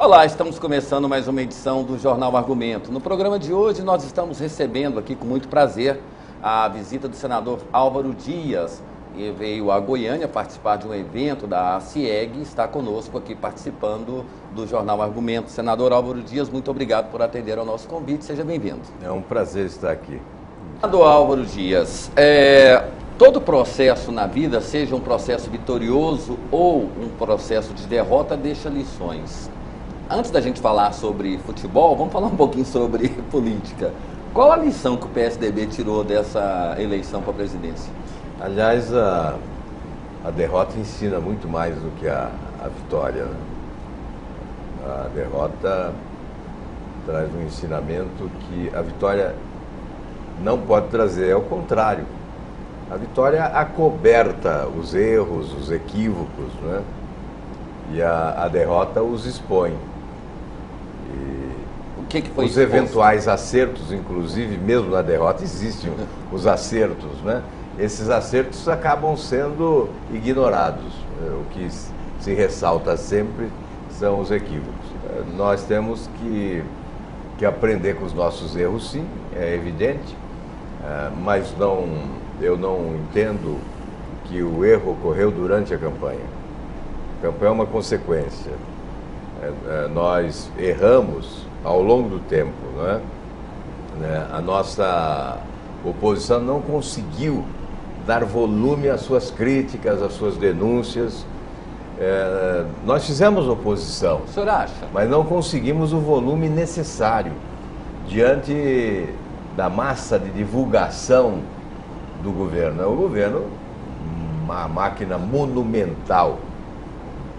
Olá, estamos começando mais uma edição do Jornal Argumento. No programa de hoje nós estamos recebendo aqui com muito prazer a visita do senador Álvaro Dias. Ele veio a Goiânia participar de um evento da CIEG e está conosco aqui participando do Jornal Argumento. Senador Álvaro Dias, muito obrigado por atender ao nosso convite, seja bem-vindo. É um prazer estar aqui. Senador Álvaro Dias, todo processo na vida, seja um processo vitorioso ou um processo de derrota, deixa lições. Antes da gente falar sobre futebol, vamos falar um pouquinho sobre política. Qual a lição que o PSDB tirou dessa eleição para a presidência? Aliás, a derrota ensina muito mais do que a vitória, né? A derrota traz um ensinamento que a vitória não pode trazer, é o contrário. A vitória acoberta os erros, os equívocos, né? E a derrota os expõe. O que foi os eventuais acertos, inclusive, mesmo na derrota, existem os acertos, né? Esses acertos acabam sendo ignorados. O que se ressalta sempre são os equívocos. Nós temos que aprender com os nossos erros, sim, é evidente, mas eu não entendo que o erro ocorreu durante a campanha. A campanha é uma consequência. Nós erramos ao longo do tempo, não é? A nossa oposição não conseguiu dar volume às suas críticas, às suas denúncias. Nós fizemos oposição, o senhor acha? Mas não conseguimos o volume necessário diante da massa de divulgação do governo. O governo, uma máquina monumental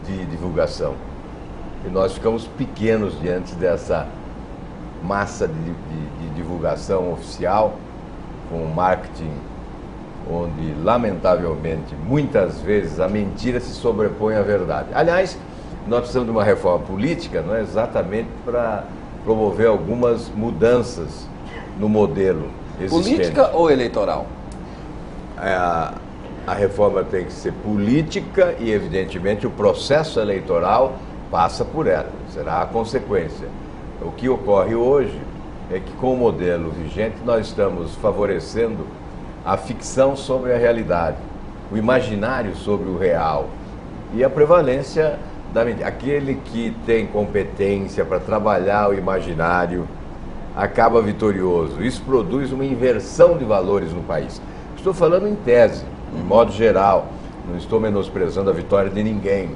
de divulgação. E nós ficamos pequenos diante dessa massa de divulgação oficial, com marketing, onde, lamentavelmente, muitas vezes a mentira se sobrepõe à verdade. Aliás, nós precisamos de uma reforma política, não é, exatamente para promover algumas mudanças no modelo existente. Política ou eleitoral? A reforma tem que ser política e, evidentemente, o processo eleitoral passa por ela, será a consequência. O que ocorre hoje é que, com o modelo vigente, nós estamos favorecendo a ficção sobre a realidade, o imaginário sobre o real e a prevalência da mentira. Aquele que tem competência para trabalhar o imaginário acaba vitorioso. Isso produz uma inversão de valores no país. Estou falando em tese, de modo geral, não estou menosprezando a vitória de ninguém,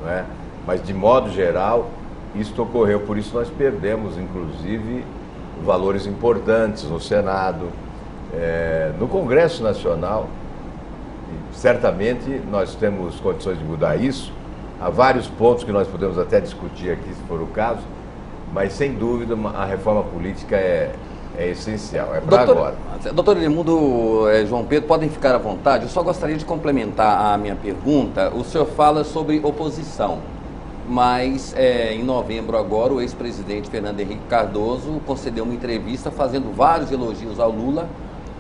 não é? Mas, de modo geral, isto ocorreu. Por isso nós perdemos, inclusive, valores importantes no Senado, no Congresso Nacional. E, certamente nós temos condições de mudar isso. Há vários pontos que nós podemos até discutir aqui, se for o caso, mas, sem dúvida, a reforma política é essencial, é para agora. Doutor Edmundo, João Pedro, podem ficar à vontade. Eu só gostaria de complementar a minha pergunta. O senhor fala sobre oposição, mas em novembro agora o ex-presidente Fernando Henrique Cardoso concedeu uma entrevista fazendo vários elogios ao Lula.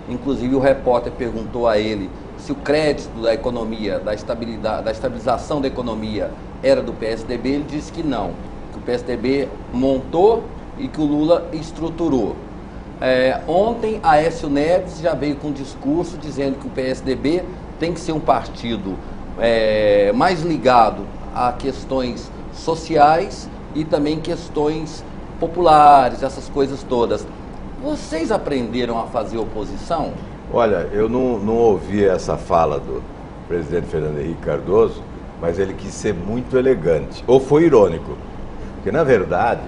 Inclusive o repórter perguntou a ele se o crédito da economia, da estabilização da economia era do PSDB. Ele disse que não, que o PSDB montou e que o Lula estruturou. Ontem, Aécio Neves já veio com um discurso dizendo que o PSDB tem que ser um partido mais ligado a questões sociais e também questões populares, essas coisas todas. Vocês aprenderam a fazer oposição? Olha, eu não ouvi essa fala do presidente Fernando Henrique Cardoso, mas ele quis ser muito elegante, ou foi irônico, porque, na verdade,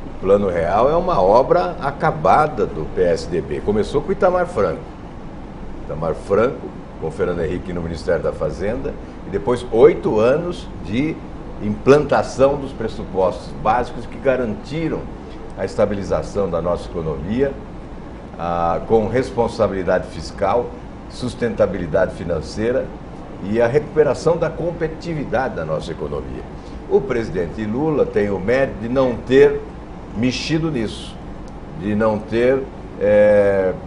o Plano Real é uma obra acabada do PSDB. Começou com o Itamar Franco. Itamar Franco, com o Fernando Henrique no Ministério da Fazenda, e depois 8 anos de implantação dos pressupostos básicos que garantiram a estabilização da nossa economia, com responsabilidade fiscal, sustentabilidade financeira e a recuperação da competitividade da nossa economia. O presidente Lula tem o mérito de não ter mexido nisso, de não ter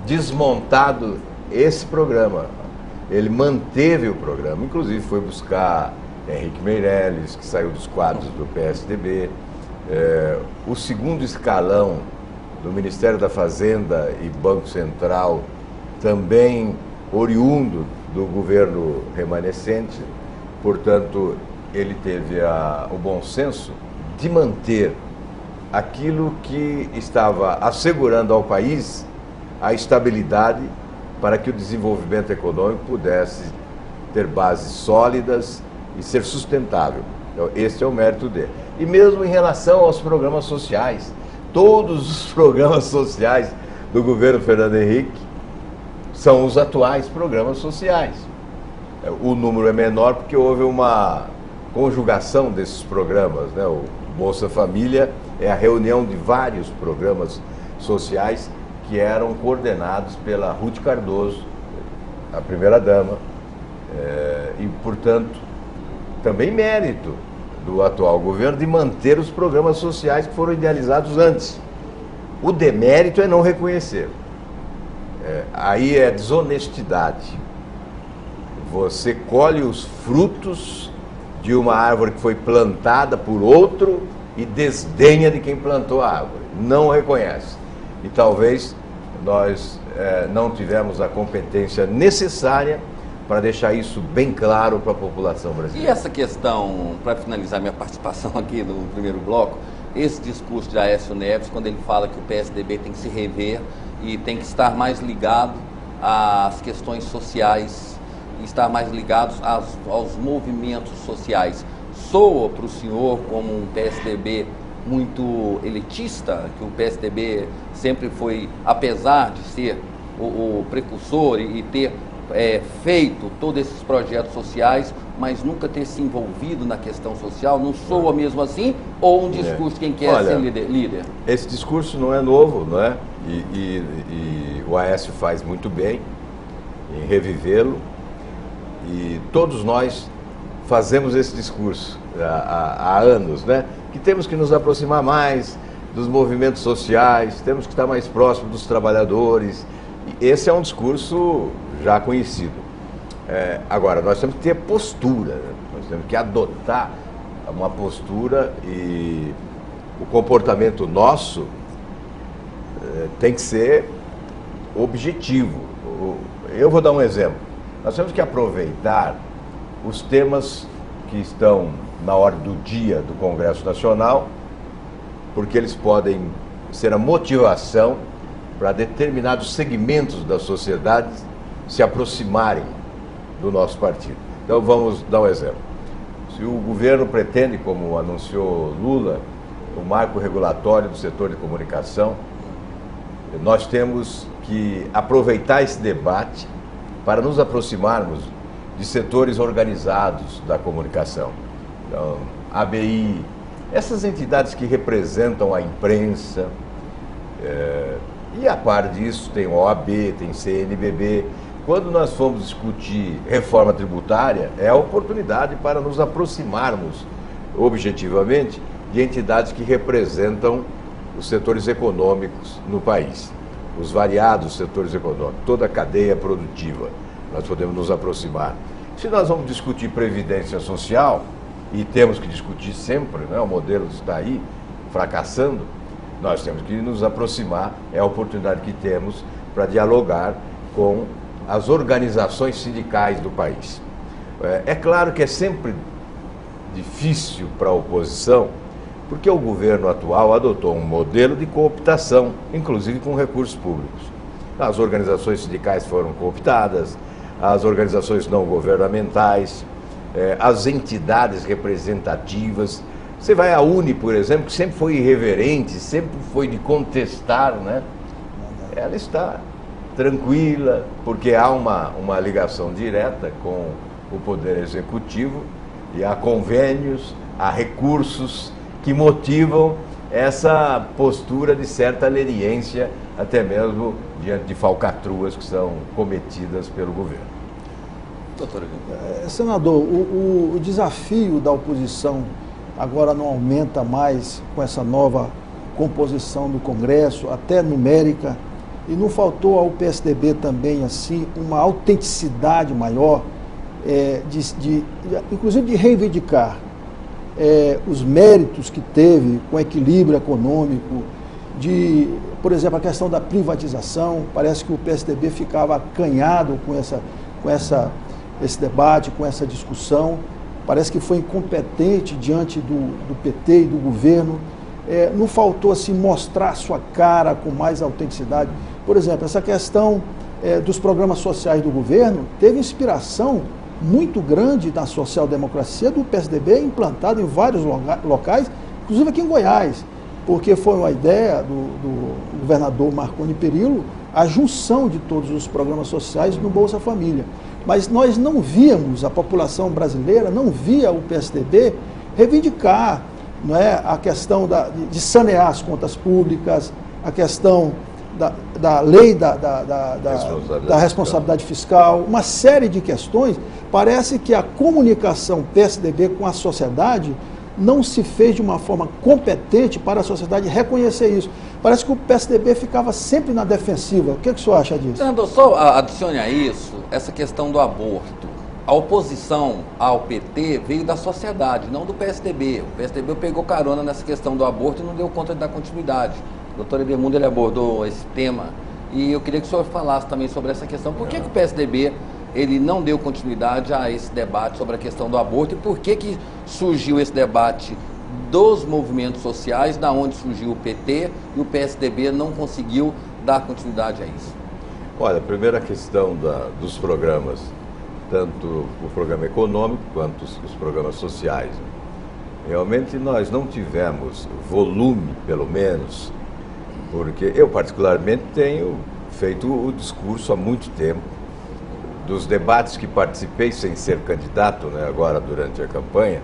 desmontado esse programa. Ele manteve o programa, inclusive foi buscar Henrique Meirelles, que saiu dos quadros do PSDB, O segundo escalão do Ministério da Fazenda e Banco Central, também oriundo do governo remanescente, portanto, ele teve o bom senso de manter aquilo que estava assegurando ao país a estabilidade para que o desenvolvimento econômico pudesse ter bases sólidas e ser sustentável. Então, esse é o mérito dele. E mesmo em relação aos programas sociais, todos os programas sociais do governo Fernando Henrique são os atuais programas sociais. O número é menor porque houve uma conjugação desses programas, né? O Bolsa Família é a reunião de vários programas sociais que eram coordenados pela Ruth Cardoso, a primeira-dama, e, portanto, também mérito do atual governo de manter os programas sociais que foram idealizados antes. O demérito é não reconhecer. Aí é desonestidade. Você colhe os frutos de uma árvore que foi plantada por outro e desdenha de quem plantou a árvore. Não reconhece. E talvez nós não tivemos a competência necessária para deixar isso bem claro para a população brasileira. E essa questão, para finalizar minha participação aqui no primeiro bloco, esse discurso de Aécio Neves, quando ele fala que o PSDB tem que se rever e tem que estar mais ligado às questões sociais, estar mais ligados aos movimentos sociais, soa para o senhor como um PSDB muito elitista, que o PSDB sempre foi, apesar de ser o precursor e ter feito todos esses projetos sociais, mas nunca ter se envolvido na questão social, não soa mesmo assim? Ou um discurso de quem quer ser líder? Esse discurso não é novo, não é? E o Aécio faz muito bem em revivê-lo, e todos nós fazemos esse discurso há anos, né? Que temos que nos aproximar mais dos movimentos sociais, temos que estar mais próximo dos trabalhadores. Esse é um discurso já conhecido. Agora, nós temos que ter postura, né? Nós temos que adotar uma postura, e o comportamento nosso tem que ser objetivo. Eu vou dar um exemplo. Nós temos que aproveitar os temas que estão na ordem do dia do Congresso Nacional, porque eles podem ser a motivação para determinados segmentos da sociedade se aproximarem do nosso partido. Então vamos dar um exemplo. Se o governo pretende, como anunciou Lula, o marco regulatório do setor de comunicação, nós temos que aproveitar esse debate para nos aproximarmos de setores organizados da comunicação. Então, ABI, essas entidades que representam a imprensa, e a par disso tem OAB, tem CNBB. Quando nós formos discutir reforma tributária, é a oportunidade para nos aproximarmos objetivamente de entidades que representam os setores econômicos no país, os variados setores econômicos, toda a cadeia produtiva. Nós podemos nos aproximar. Se nós vamos discutir previdência social, e temos que discutir sempre, né? O modelo está aí, fracassando, nós temos que nos aproximar, é a oportunidade que temos para dialogar com as organizações sindicais do país. É claro que é sempre difícil para a oposição, porque o governo atual adotou um modelo de cooptação, inclusive com recursos públicos. As organizações sindicais foram cooptadas, as organizações não governamentais, as entidades representativas. Você vai à UNE, por exemplo, que sempre foi irreverente, sempre foi de contestar, né? Ela está tranquila, porque há uma ligação direta com o Poder Executivo, e há convênios, há recursos que motivam essa postura de certa leniência, até mesmo diante de falcatruas que são cometidas pelo governo. Doutor, senador, o desafio da oposição agora não aumenta mais com essa nova composição do Congresso, até numérica, e não faltou ao PSDB também assim uma autenticidade maior, inclusive de reivindicar os méritos que teve com equilíbrio econômico, por exemplo, a questão da privatização. Parece que o PSDB ficava acanhado com esse debate, com essa discussão. Parece que foi incompetente diante do PT e do governo. Não faltou assim mostrar sua cara com mais autenticidade. Por exemplo, essa questão dos programas sociais do governo teve inspiração muito grande na social-democracia do PSDB, implantado em vários locais, inclusive aqui em Goiás, porque foi uma ideia do governador Marconi Perillo a junção de todos os programas sociais no Bolsa Família. Mas nós não víamos, a população brasileira não via o PSDB reivindicar, não é, a questão de sanear as contas públicas, a questão da lei da responsabilidade fiscal, uma série de questões. Parece que a comunicação PSDB com a sociedade não se fez de uma forma competente para a sociedade reconhecer isso. Parece que o PSDB ficava sempre na defensiva. O que o senhor acha disso? Senador, só adicione a isso essa questão do aborto. A oposição ao PT veio da sociedade, não do PSDB. O PSDB pegou carona nessa questão do aborto e não deu conta de dar continuidade. O doutor Edemundo, ele abordou esse tema e eu queria que o senhor falasse também sobre essa questão. Por que o PSDB ele não deu continuidade a esse debate sobre a questão do aborto e por que surgiu esse debate dos movimentos sociais, da onde surgiu o PT e o PSDB não conseguiu dar continuidade a isso? Olha, a primeira questão dos programas, tanto o programa econômico quanto os programas sociais. Realmente nós não tivemos volume, pelo menos, porque eu particularmente tenho feito o discurso há muito tempo. Dos debates que participei sem ser candidato, né, agora durante a campanha,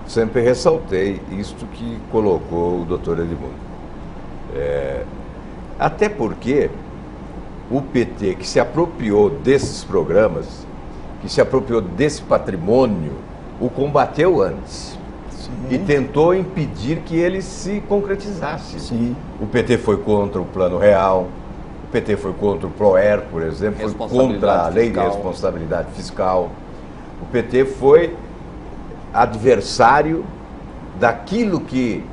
sempre ressaltei isto que colocou o doutor Edmundo. Até porque o PT, que se apropriou desses programas, que se apropriou desse patrimônio, o combateu antes. Sim. E tentou impedir que ele se concretizasse. Sim. O PT foi contra o Plano Real, o PT foi contra o PROER, por exemplo, foi contra a Lei de Responsabilidade Fiscal. O PT foi adversário daquilo que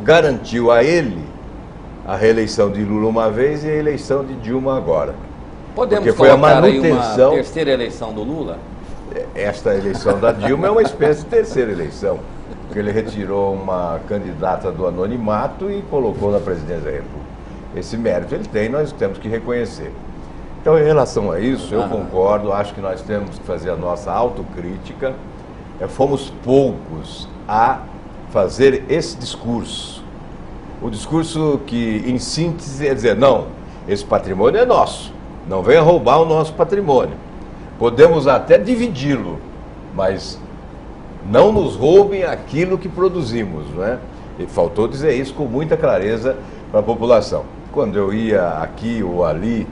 garantiu a ele a reeleição de Lula uma vez e a eleição de Dilma agora. Podemos colocar aí uma terceira eleição do Lula? Esta eleição da Dilma é uma espécie de terceira eleição, porque ele retirou uma candidata do anonimato e colocou na presidência da República. Esse mérito ele tem, nós temos que reconhecer. Então, em relação a isso, eu concordo, acho que nós temos que fazer a nossa autocrítica. Fomos poucos a fazer esse discurso. O discurso que, em síntese, é dizer, não, esse patrimônio é nosso, não venha roubar o nosso patrimônio. Podemos até dividi-lo, mas não nos roubem aquilo que produzimos, não é? E faltou dizer isso com muita clareza para a população. Quando eu ia aqui ou ali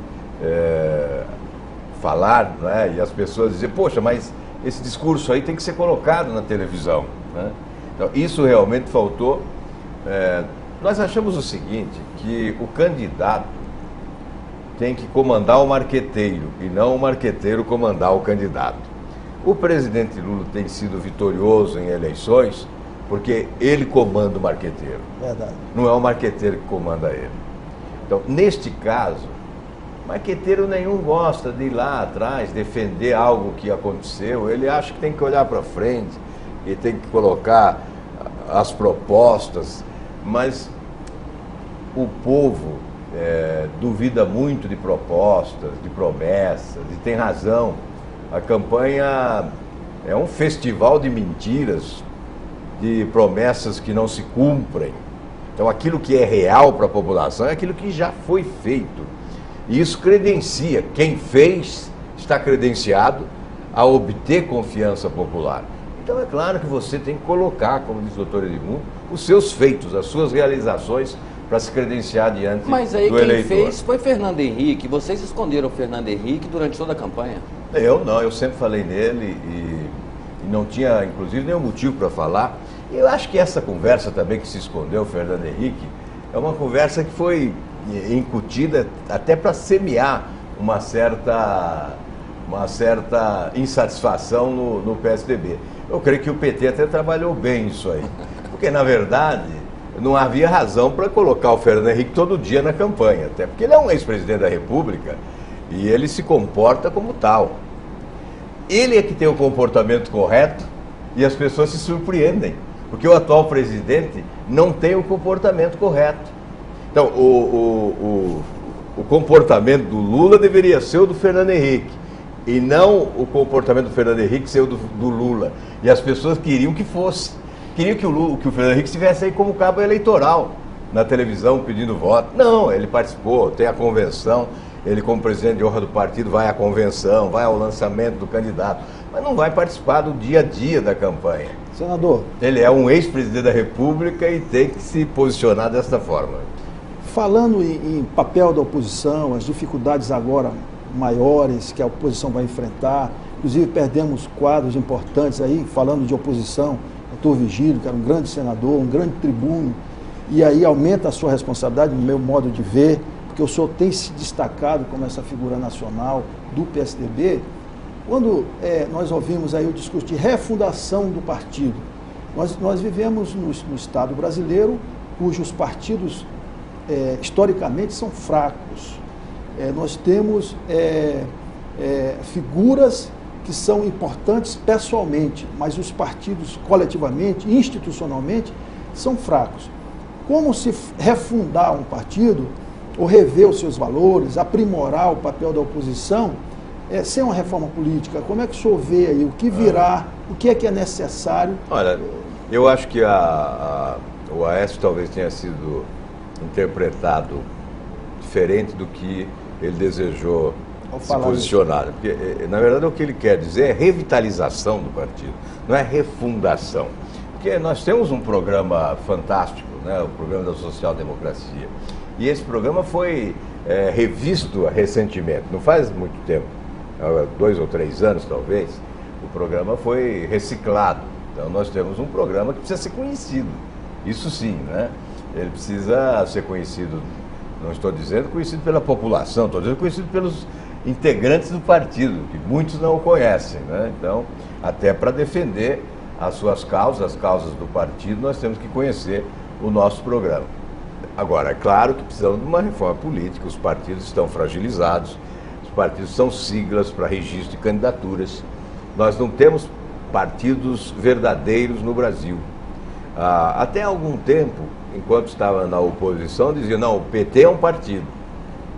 falar, não é? E as pessoas diziam, poxa, mas esse discurso aí tem que ser colocado na televisão, né? Então, isso realmente faltou. Nós achamos o seguinte, que o candidato tem que comandar o marqueteiro e não o marqueteiro comandar o candidato. O presidente Lula tem sido vitorioso em eleições porque ele comanda o marqueteiro. Verdade. Não é o marqueteiro que comanda ele. Então, neste caso, marqueteiro nenhum gosta de ir lá atrás, defender algo que aconteceu. Ele acha que tem que olhar para frente e tem que colocar as propostas, mas o povo duvida muito de propostas, de promessas, e tem razão. A campanha é um festival de mentiras, de promessas que não se cumprem. Então, aquilo que é real para a população é aquilo que já foi feito. E isso credencia. Quem fez está credenciado a obter confiança popular. Então, é claro que você tem que colocar, como diz o doutor Edmundo, os seus feitos, as suas realizações para se credenciar diante do eleitor. Mas aí quem fez foi Fernando Henrique. Vocês esconderam o Fernando Henrique durante toda a campanha? Eu não, eu sempre falei nele e não tinha, inclusive, nenhum motivo para falar. Eu acho que essa conversa também que se escondeu, o Fernando Henrique, é uma conversa que foi incutida até para semear uma certa insatisfação no PSDB. Eu creio que o PT até trabalhou bem isso aí. Porque, na verdade, não havia razão para colocar o Fernando Henrique todo dia na campanha. Até porque ele é um ex-presidente da República e ele se comporta como tal. Ele é que tem o comportamento correto e as pessoas se surpreendem. Porque o atual presidente não tem o comportamento correto. Então, o comportamento do Lula deveria ser o do Fernando Henrique. E não o comportamento do Fernando Henrique ser o do Lula. E as pessoas queriam que fosse. Queriam que o Fernando Henrique estivesse aí como cabo eleitoral, na televisão pedindo voto. Não, ele participou, tem a convenção, ele como presidente de honra do partido vai à convenção, vai ao lançamento do candidato, mas não vai participar do dia a dia da campanha. Senador. Ele é um ex-presidente da República e tem que se posicionar desta forma. Falando em papel da oposição, as dificuldades agora maiores que a oposição vai enfrentar, inclusive perdemos quadros importantes aí, falando de oposição, doutor Vigílio, que era um grande senador, um grande tribuno, e aí aumenta a sua responsabilidade, no meu modo de ver, porque o senhor tem se destacado como essa figura nacional do PSDB. Quando nós ouvimos aí o discurso de refundação do partido, nós vivemos no Estado brasileiro, cujos partidos historicamente são fracos. Nós temos figuras que são importantes pessoalmente, mas os partidos coletivamente, institucionalmente, são fracos. Como se refundar um partido, ou rever os seus valores, aprimorar o papel da oposição, sem uma reforma política? Como é que o senhor vê aí? O que virá? O que é necessário? Olha, eu acho que o Aécio talvez tenha sido interpretado diferente do que ele desejou se posicionar. Porque, na verdade, o que ele quer dizer é revitalização do partido, não é refundação. Porque nós temos um programa fantástico, né, o programa da social-democracia. E esse programa foi revisto recentemente, não faz muito tempo, 2 ou 3 anos talvez, o programa foi reciclado. Então nós temos um programa que precisa ser conhecido, isso sim, né? Ele precisa ser conhecido, não estou dizendo conhecido pela população, estou dizendo conhecido pelos integrantes do partido, que muitos não o conhecem, né? Então, até para defender as suas causas, as causas do partido, nós temos que conhecer o nosso programa. Agora, é claro que precisamos de uma reforma política, os partidos estão fragilizados, os partidos são siglas para registro de candidaturas. Nós não temos partidos verdadeiros no Brasil. Até algum tempo, enquanto estava na oposição, dizia, não, o PT é um partido,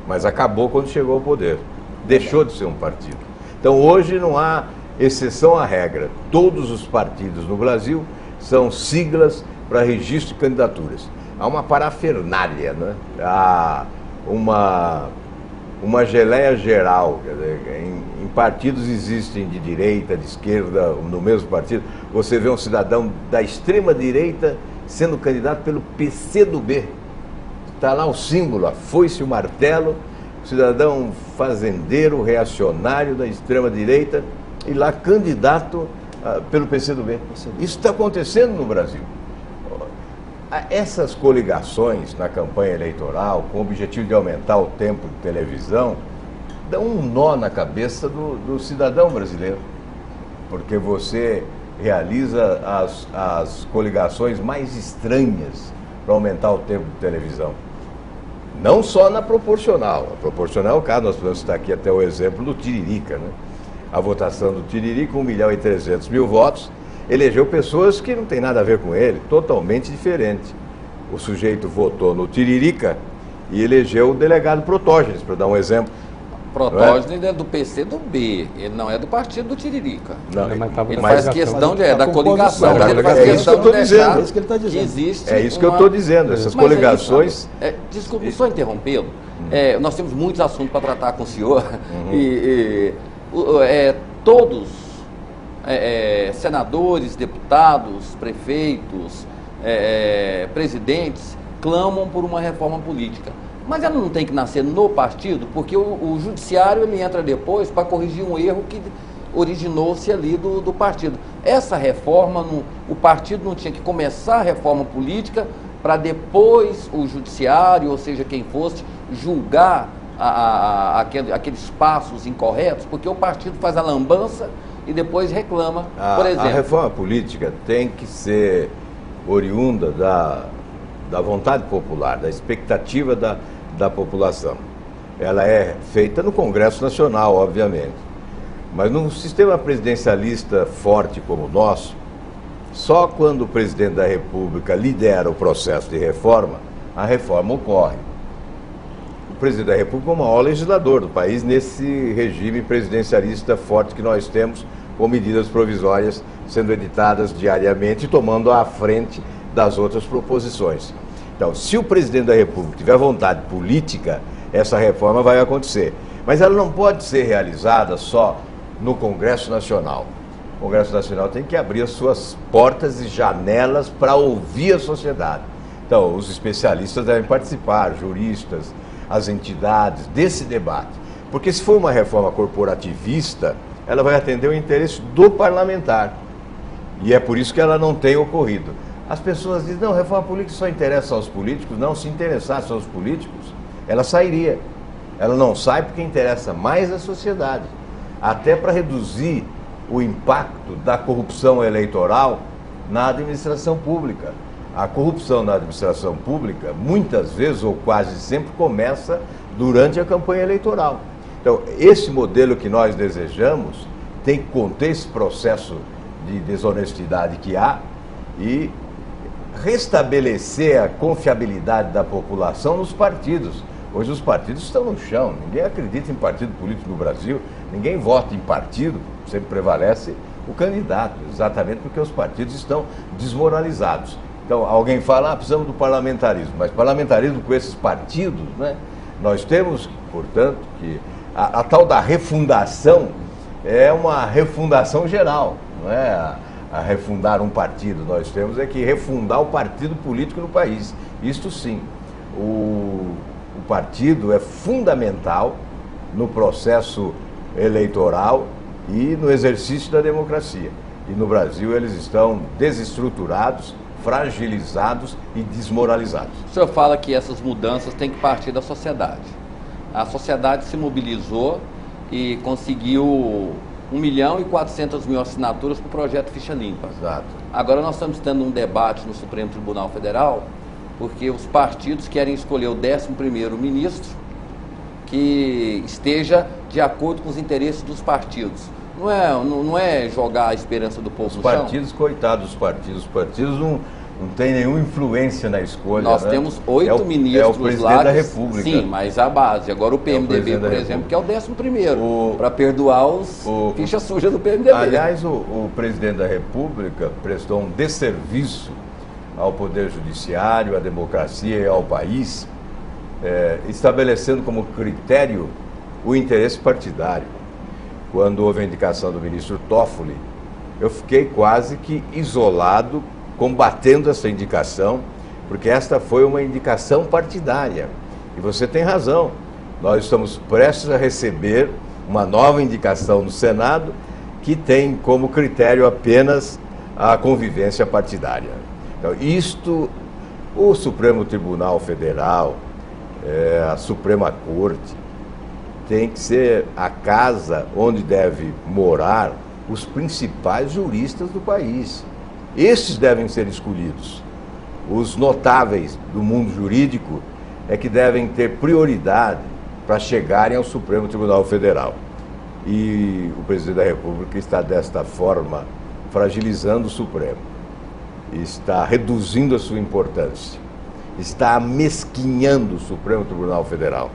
mas acabou quando chegou ao poder. Deixou de ser um partido. Então, hoje não há exceção à regra. Todos os partidos no Brasil são siglas para registro de candidaturas. Há uma parafernália, né? Há uma geleia geral. Quer dizer, em partidos existem de direita, de esquerda, no mesmo partido. Você vê um cidadão da extrema-direita sendo candidato pelo PCdoB. Está lá o símbolo, a foice e o martelo, cidadão fazendeiro, reacionário da extrema-direita, e lá candidato pelo PCdoB. Isso está acontecendo no Brasil. Essas coligações na campanha eleitoral, com o objetivo de aumentar o tempo de televisão, dão um nó na cabeça do cidadão brasileiro. Porque você realiza as coligações mais estranhas para aumentar o tempo de televisão. Não só na proporcional. A proporcional, caso nós podemos citar aqui até o exemplo do Tiririca, né? A votação do Tiririca, 1.300.000 votos, elegeu pessoas que não tem nada a ver com ele, totalmente diferente. O sujeito votou no Tiririca e elegeu o delegado Protógenes, para dar um exemplo. Protógenes é do PCdoB, ele não é do partido do Tiririca. Não, ele faz questão da coligação, mas ele faz é questão de deixar que existe. É isso que eu estou dizendo, essas coligações... Desculpe, só interrompê-lo. Nós temos muitos assuntos para tratar com o senhor, todos, senadores, deputados, prefeitos, presidentes, clamam por uma reforma política. Mas ela não tem que nascer no partido, porque o judiciário ele entra depois para corrigir um erro que originou-se ali do partido. Essa reforma, o partido não tinha que começar a reforma política para depois o judiciário, ou seja, quem fosse, julgar aqueles passos incorretos, porque o partido faz a lambança e depois reclama, por A exemplo. reforma política tem que ser oriunda da vontade popular, da expectativa da população. Ela é feita no Congresso Nacional, obviamente. Mas num sistema presidencialista forte como o nosso, só quando o presidente da República lidera o processo de reforma, a reforma ocorre. O presidente da República é o maior legislador do país nesse regime presidencialista forte que nós temos, com medidas provisórias sendo editadas diariamente e tomando à frente das outras proposições. Então, se o presidente da República tiver vontade política, essa reforma vai acontecer. Mas ela não pode ser realizada só no Congresso Nacional. O Congresso Nacional tem que abrir as suas portas e janelas para ouvir a sociedade. Então, os especialistas devem participar, juristas, as entidades, desse debate. Porque se for uma reforma corporativista, ela vai atender o interesse do parlamentar. E é por isso que ela não tem ocorrido. As pessoas dizem, não, reforma política só interessa aos políticos. Não, se interessasse aos políticos, ela sairia. Ela não sai porque interessa mais à sociedade. Até para reduzir o impacto da corrupção eleitoral na administração pública. A corrupção na administração pública, muitas vezes ou quase sempre, começa durante a campanha eleitoral. Então, esse modelo que nós desejamos tem que conter esse processo de desonestidade que há e restabelecer a confiabilidade da população nos partidos. Hoje os partidos estão no chão, ninguém acredita em partido político no Brasil, ninguém vota em partido, sempre prevalece o candidato, exatamente porque os partidos estão desmoralizados. Então, alguém fala, precisamos do parlamentarismo, mas parlamentarismo com esses partidos, né? Nós temos, portanto, que a tal da refundação é uma refundação geral, não é a refundar um partido. Nós temos é que refundar o partido político no país. Isto sim, o partido é fundamental no processo eleitoral e no exercício da democracia. E no Brasil eles estão desestruturados, fragilizados e desmoralizados. O senhor fala que essas mudanças têm que partir da sociedade. A sociedade se mobilizou e conseguiu 1.400.000 assinaturas para o projeto Ficha Limpa. Exato. Agora nós estamos tendo um debate no Supremo Tribunal Federal, porque os partidos querem escolher o 11º ministro que esteja de acordo com os interesses dos partidos. Não é jogar a esperança do povo no chão? Os partidos, coitados dos partidos, os partidos não têm nenhuma influência na escolha. Nós temos 8 ministros é o presidente lá. Da República. Sim, mas a base. Agora o PMDB, por exemplo, que é o 11º, para perdoar os ficha suja do PMDB. Aliás, o presidente da República prestou um desserviço ao Poder Judiciário, à democracia e ao país, estabelecendo como critério o interesse partidário. Quando houve a indicação do ministro Toffoli, eu fiquei quase que isolado, combatendo essa indicação, porque esta foi uma indicação partidária. E você tem razão, nós estamos prestes a receber uma nova indicação no Senado que tem como critério apenas a convivência partidária. Então, o Supremo Tribunal Federal, a Suprema Corte, tem que ser a casa onde deve morar os principais juristas do país. Esses devem ser escolhidos. Os notáveis do mundo jurídico é que devem ter prioridade para chegarem ao Supremo Tribunal Federal. E o presidente da República está desta forma fragilizando o Supremo, está reduzindo a sua importância, está amesquinhando o Supremo Tribunal Federal,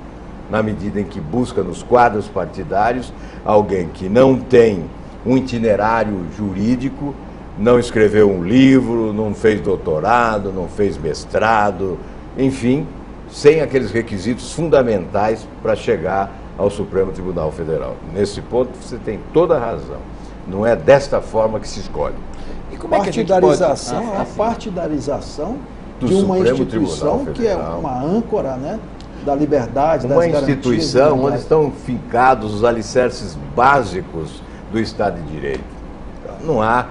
na medida em que busca nos quadros partidários alguém que não tem um itinerário jurídico, não escreveu um livro, não fez doutorado, não fez mestrado, enfim, sem aqueles requisitos fundamentais para chegar ao Supremo Tribunal Federal. Nesse ponto você tem toda a razão. Não é desta forma que se escolhe. E como é que a gente partidarização, pode... a partidarização Do de uma Supremo instituição Tribunal que é Federal. uma âncora, né, da liberdade, das Uma garantias instituição onde legais. estão fincados os alicerces básicos do Estado de Direito. Não há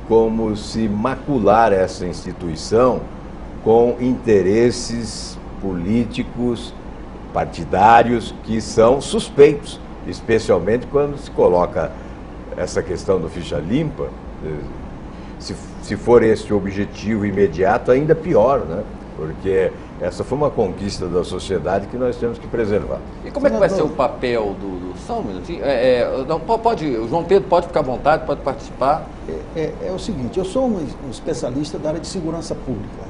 como se macular essa instituição com interesses políticos, partidários, que são suspeitos, especialmente quando se coloca essa questão do ficha limpa, se for esse o objetivo imediato, ainda pior, né? Porque essa foi uma conquista da sociedade que nós temos que preservar. E como é que vai ser o papel do só um minutinho? O João Pedro pode ficar à vontade, pode participar. É o seguinte, eu sou um especialista da área de segurança pública.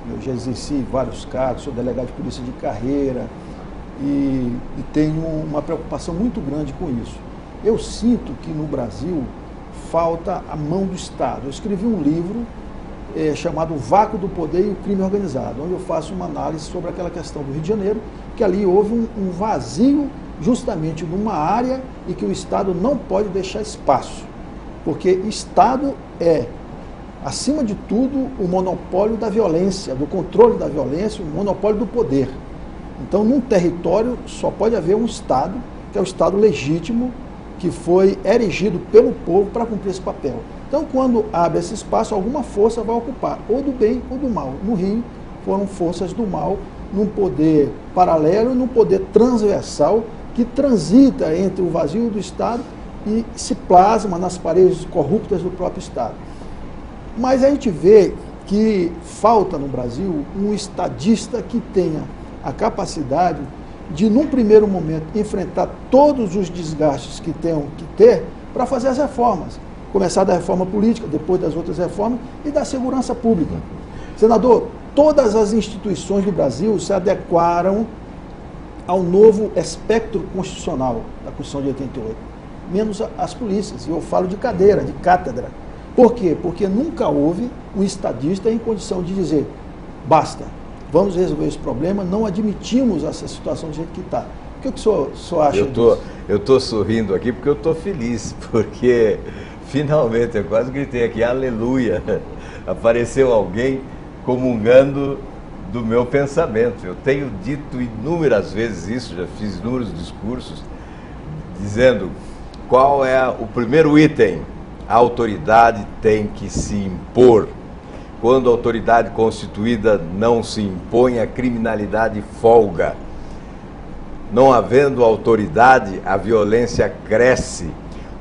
Eu já exerci vários cargos, sou delegado de polícia de carreira e tenho uma preocupação muito grande com isso. Eu sinto que no Brasil falta a mão do Estado. Eu escrevi um livro chamado O Vácuo do Poder e o Crime Organizado, onde eu faço uma análise sobre aquela questão do Rio de Janeiro, que ali houve um vazio justamente numa área e que o Estado não pode deixar espaço, porque Estado é, acima de tudo, o monopólio da violência, do controle da violência, o monopólio do poder. Então, num território só pode haver um Estado, que é o Estado legítimo, que foi erigido pelo povo para cumprir esse papel. Então, quando abre esse espaço, alguma força vai ocupar, ou do bem ou do mal. No Rio, foram forças do mal, num poder paralelo, num poder transversal, que transita entre o vazio do Estado e se plasma nas paredes corruptas do próprio Estado. Mas a gente vê que falta no Brasil um estadista que tenha a capacidade de, num primeiro momento, enfrentar todos os desgastes que tenham que ter para fazer as reformas. Começar da reforma política, depois das outras reformas, e da segurança pública. Senador, todas as instituições do Brasil se adequaram ao novo espectro constitucional da Constituição de 88, menos as polícias. E eu falo de cadeira, de cátedra. Por quê? Porque nunca houve um estadista em condição de dizer, basta, vamos resolver esse problema, não admitimos essa situação do jeito que está. O que o senhor acha disso? Eu estou sorrindo aqui porque eu estou feliz, porque finalmente, eu quase gritei aqui, aleluia, apareceu alguém comungando do meu pensamento. Eu tenho dito inúmeras vezes isso, já fiz inúmeros discursos, dizendo qual é o primeiro item. A autoridade tem que se impor. Quando a autoridade constituída não se impõe, a criminalidade folga. Não havendo autoridade, a violência cresce.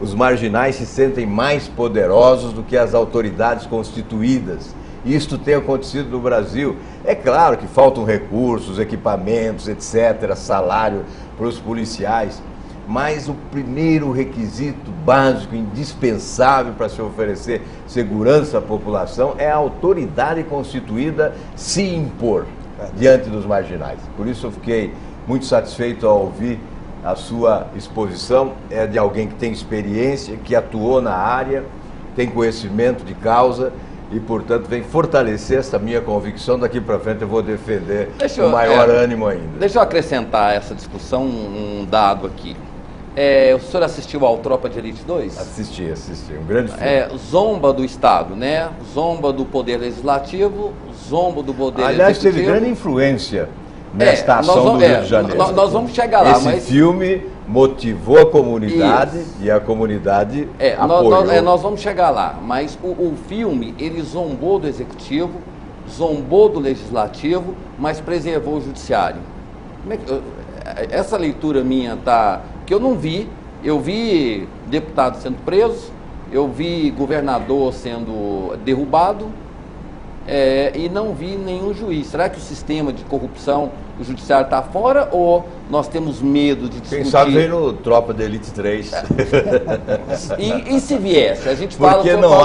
Os marginais se sentem mais poderosos do que as autoridades constituídas. Isto tem acontecido no Brasil. É claro que faltam recursos, equipamentos, etc., salário para os policiais, mas o primeiro requisito básico, indispensável para se oferecer segurança à população é a autoridade constituída se impor diante dos marginais. Por isso eu fiquei muito satisfeito ao ouvir a sua exposição. É de alguém que tem experiência, que atuou na área, tem conhecimento de causa e, portanto, vem fortalecer essa minha convicção. Daqui para frente eu vou defender com maior ânimo ainda. Deixa eu acrescentar essa discussão um dado aqui. O senhor assistiu ao Tropa de Elite 2? Assisti, um grande filme. Zomba do Estado, né? Zomba do Poder Legislativo, zomba do Poder Aliás, Executivo. teve grande influência nesta ação do Rio de Janeiro. Nós vamos chegar lá, Esse filme motivou a comunidade e a comunidade apoiou. Nós vamos chegar lá, mas o filme, ele zombou do Executivo, zombou do Legislativo, mas preservou o Judiciário. Essa leitura minha tá... que eu não vi. Eu vi deputado sendo preso, eu vi governador sendo derrubado, e não vi nenhum juiz. Será que o sistema de corrupção, o judiciário está fora ou nós temos medo de discutir? Quem sabe vem no Tropa de Elite 3. E se viesse? A gente fala porque não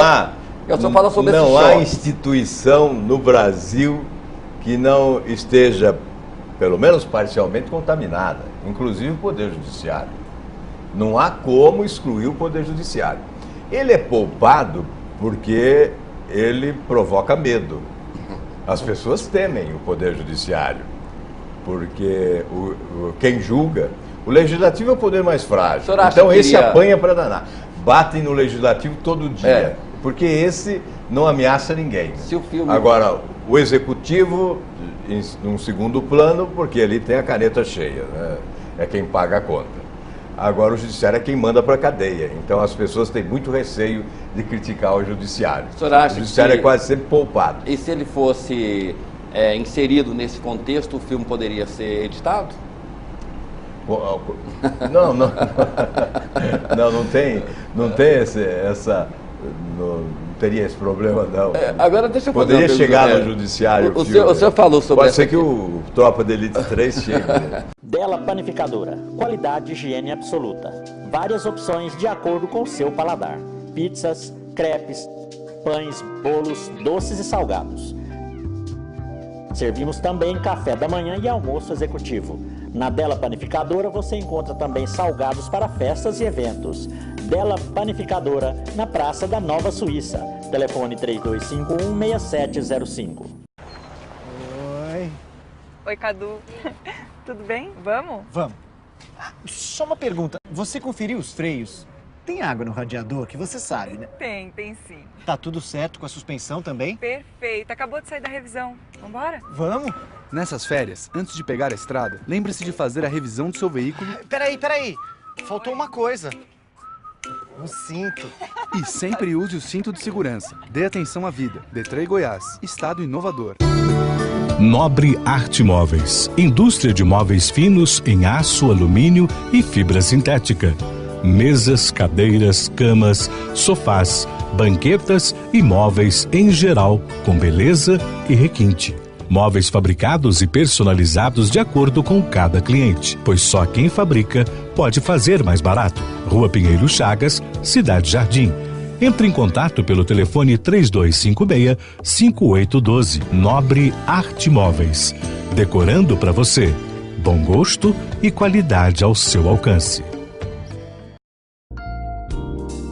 há instituição no Brasil que não esteja, pelo menos parcialmente, contaminada, inclusive o Poder Judiciário. Não há como excluir o Poder Judiciário. Ele é poupado porque ele provoca medo. As pessoas temem o Poder Judiciário, porque quem julga... O Legislativo é o poder mais frágil, então esse apanha para danar. Batem no Legislativo todo dia, porque esse não ameaça ninguém. Agora, o Executivo, num segundo plano, porque ele tem a caneta cheia, né? É quem paga a conta. Agora o Judiciário é quem manda para a cadeia. Então as pessoas têm muito receio de criticar o Judiciário. O Judiciário é quase sempre poupado. E se ele fosse inserido nesse contexto, o filme poderia ser editado? Não, não. Não tem essa. Não teria esse problema, não. Agora deixa eu fazer Poderia uma chegar pergunta. no judiciário. O senhor falou sobre Pode essa ser que o Tropa de Elite 3 chegue. Della Panificadora. Qualidade e higiene absoluta. Várias opções de acordo com o seu paladar. Pizzas, crepes, pães, bolos, doces e salgados. Servimos também café da manhã e almoço executivo. Na Della Panificadora você encontra também salgados para festas e eventos. Della Panificadora, na Praça da Nova Suíça. Telefone 3251-6705. Oi. Oi, Cadu. Tudo bem? Vamos? Vamos. Só uma pergunta. Você conferiu os freios? Tem água no radiador, que você sabe, né? Tem sim. Tá tudo certo com a suspensão também? Perfeito. Acabou de sair da revisão. Vambora? Vamos. Nessas férias, antes de pegar a estrada, lembre-se de fazer a revisão do seu veículo. Peraí. Faltou uma coisa. O cinto. E sempre use o cinto de segurança. Dê atenção à vida. Detran Goiás. Estado inovador. Nobre Arte Móveis. Indústria de móveis finos em aço, alumínio e fibra sintética. Mesas, cadeiras, camas, sofás, banquetas e móveis em geral, com beleza e requinte. Móveis fabricados e personalizados de acordo com cada cliente, pois só quem fabrica pode fazer mais barato. Rua Pinheiro Chagas, Cidade Jardim. Entre em contato pelo telefone 3256-5812. Nobre Arte Móveis. Decorando para você. Bom gosto e qualidade ao seu alcance.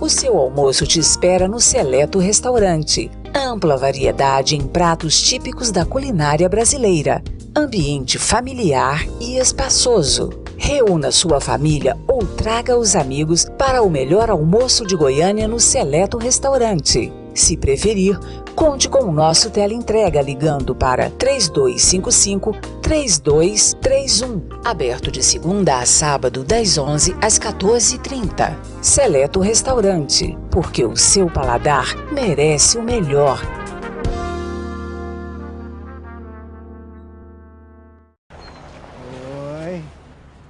O seu almoço te espera no Seleto Restaurante. Ampla variedade em pratos típicos da culinária brasileira. Ambiente familiar e espaçoso. Reúna sua família ou traga os amigos para o melhor almoço de Goiânia no Seleto Restaurante. Se preferir, conte com o nosso teleentrega ligando para 3255-3231. Aberto de segunda a sábado, das 11 às 14h30. Seleto Restaurante, porque o seu paladar merece o melhor.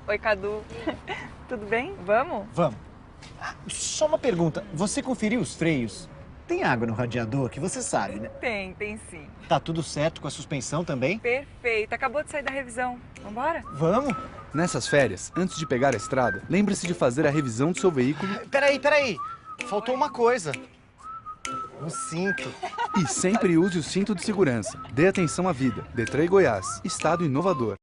Oi, Cadu. Tudo bem? Vamos? Vamos. Só uma pergunta. Você conferiu os freios? Tem água no radiador, que você sabe, né? Tem sim. Tá tudo certo com a suspensão também? Perfeito. Acabou de sair da revisão. Vambora? Vamos. Nessas férias, antes de pegar a estrada, lembre-se de fazer a revisão do seu veículo. Peraí. Faltou uma coisa. O cinto. E sempre use o cinto de segurança. Dê atenção à vida. Detran Goiás. Estado inovador.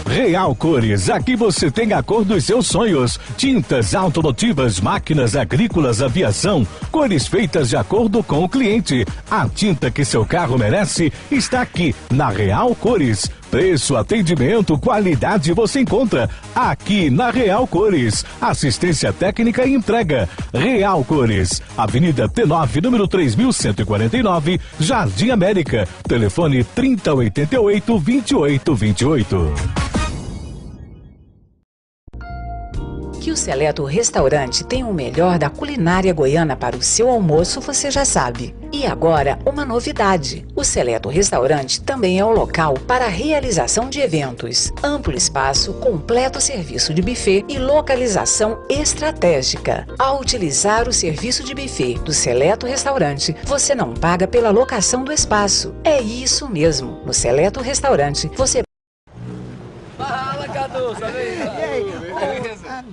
Real Cores, aqui você tem a cor dos seus sonhos. Tintas automotivas, máquinas agrícolas, aviação, cores feitas de acordo com o cliente. A tinta que seu carro merece está aqui na Real Cores. Preço, atendimento, qualidade você encontra aqui na Real Cores. Assistência técnica e entrega. Real Cores, Avenida T9, número 3149, Jardim América. Telefone 3088-2828. Que o Seleto Restaurante tem o melhor da culinária goiana para o seu almoço, você já sabe. E agora, uma novidade. O Seleto Restaurante também é o local para a realização de eventos. Amplo espaço, completo serviço de buffet e localização estratégica. Ao utilizar o serviço de buffet do Seleto Restaurante, você não paga pela locação do espaço. É isso mesmo. No Seleto Restaurante, você... Fala, Cadu, sabe aí? E aí?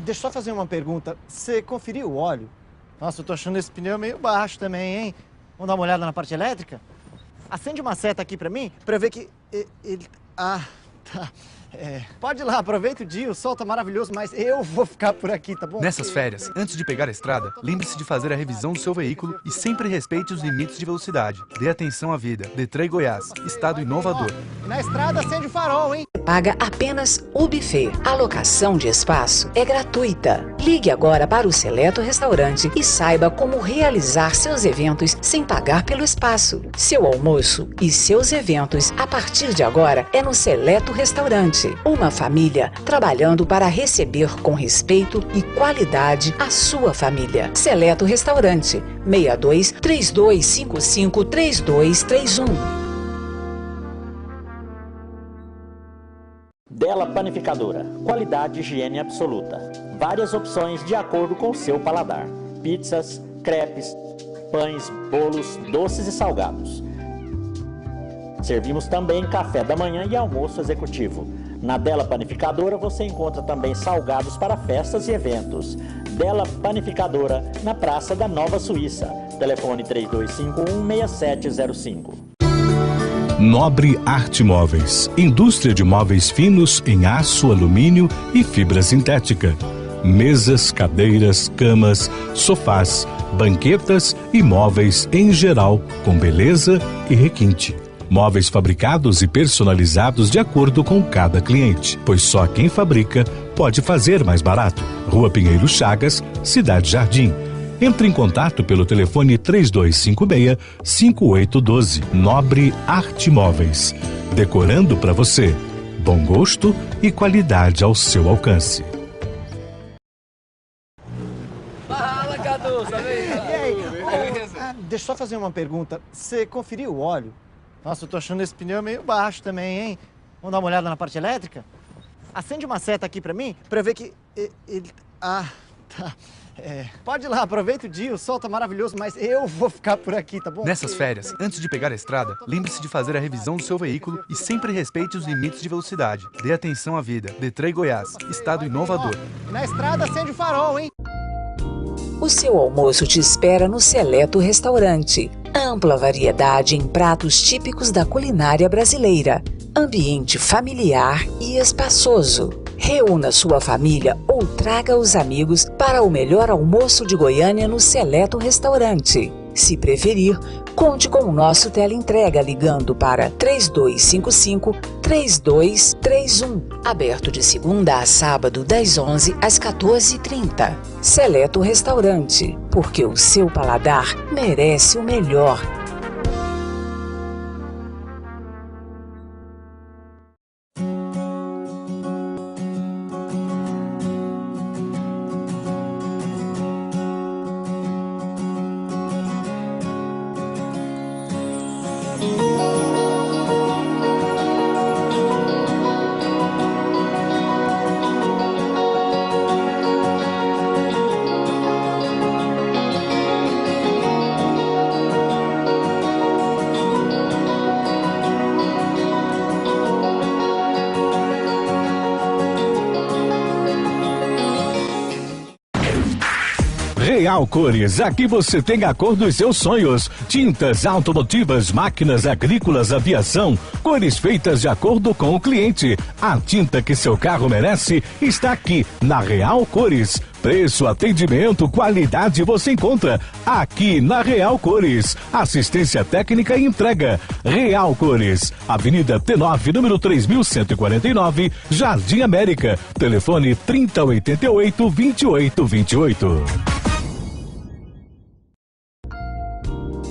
Deixa eu só fazer uma pergunta. Você conferiu o óleo? Nossa, eu tô achando esse pneu meio baixo também, hein? Vamos dar uma olhada na parte elétrica? Acende uma seta aqui pra mim, pra eu ver que ele... Ah, tá. Pode ir lá, aproveita o dia, o sol tá maravilhoso, mas eu vou ficar por aqui, tá bom? Nessas férias, antes de pegar a estrada, lembre-se de fazer a revisão do seu veículo e sempre respeite os limites de velocidade. Dê atenção à vida. Detran e Goiás, estado inovador. Na estrada acende o farol, hein? Paga apenas o buffet. A locação de espaço é gratuita. Ligue agora para o Seleto Restaurante e saiba como realizar seus eventos sem pagar pelo espaço. Seu almoço e seus eventos, a partir de agora, é no Seleto Restaurante. Uma família trabalhando para receber com respeito e qualidade a sua família. Seleto Restaurante, 62 3255 3231. Della Panificadora. Qualidade e higiene absoluta. Várias opções de acordo com o seu paladar. Pizzas, crepes, pães, bolos, doces e salgados. Servimos também café da manhã e almoço executivo. Na Della Panificadora você encontra também salgados para festas e eventos. Della Panificadora, na Praça da Nova Suíça. Telefone 3251-6705. Nobre Arte Móveis. Indústria de móveis finos em aço, alumínio e fibra sintética. Mesas, cadeiras, camas, sofás, banquetas e móveis em geral, com beleza e requinte. Móveis fabricados e personalizados de acordo com cada cliente, pois só quem fabrica pode fazer mais barato. Rua Pinheiro Chagas, Cidade Jardim. Entre em contato pelo telefone 3256-5812. Nobre Arte Móveis. Decorando para você. Bom gosto e qualidade ao seu alcance. Fala, Cadu, sabe aí? E aí? Deixa eu só fazer uma pergunta. Você conferiu o óleo? Nossa, eu tô achando esse pneu meio baixo também, hein? Vamos dar uma olhada na parte elétrica? Acende uma seta aqui pra mim, pra eu ver que ele... Ah, tá. Pode ir lá, aproveita o dia, o sol tá maravilhoso, mas eu vou ficar por aqui, tá bom? Nessas férias, antes de pegar a estrada, lembre-se de fazer a revisão do seu veículo e sempre respeite os limites de velocidade. Dê atenção à vida. Detran e Goiás, estado inovador. Na estrada acende o farol, hein? O seu almoço te espera no Seleto Restaurante. Ampla variedade em pratos típicos da culinária brasileira. Ambiente familiar e espaçoso. Reúna sua família ou traga os amigos para o melhor almoço de Goiânia no Seleto Restaurante. Se preferir, conte com o nosso teleentrega ligando para 3255-3231. Aberto de segunda a sábado, das 11 às 14h30. Seleto Restaurante, porque o seu paladar merece o melhor. Real Cores, aqui você tem a cor dos seus sonhos. Tintas automotivas, máquinas agrícolas, aviação, cores feitas de acordo com o cliente. A tinta que seu carro merece está aqui na Real Cores. Preço, atendimento, qualidade você encontra aqui na Real Cores. Assistência técnica e entrega. Real Cores, Avenida T9, número 3149, Jardim América. Telefone 3088-2828.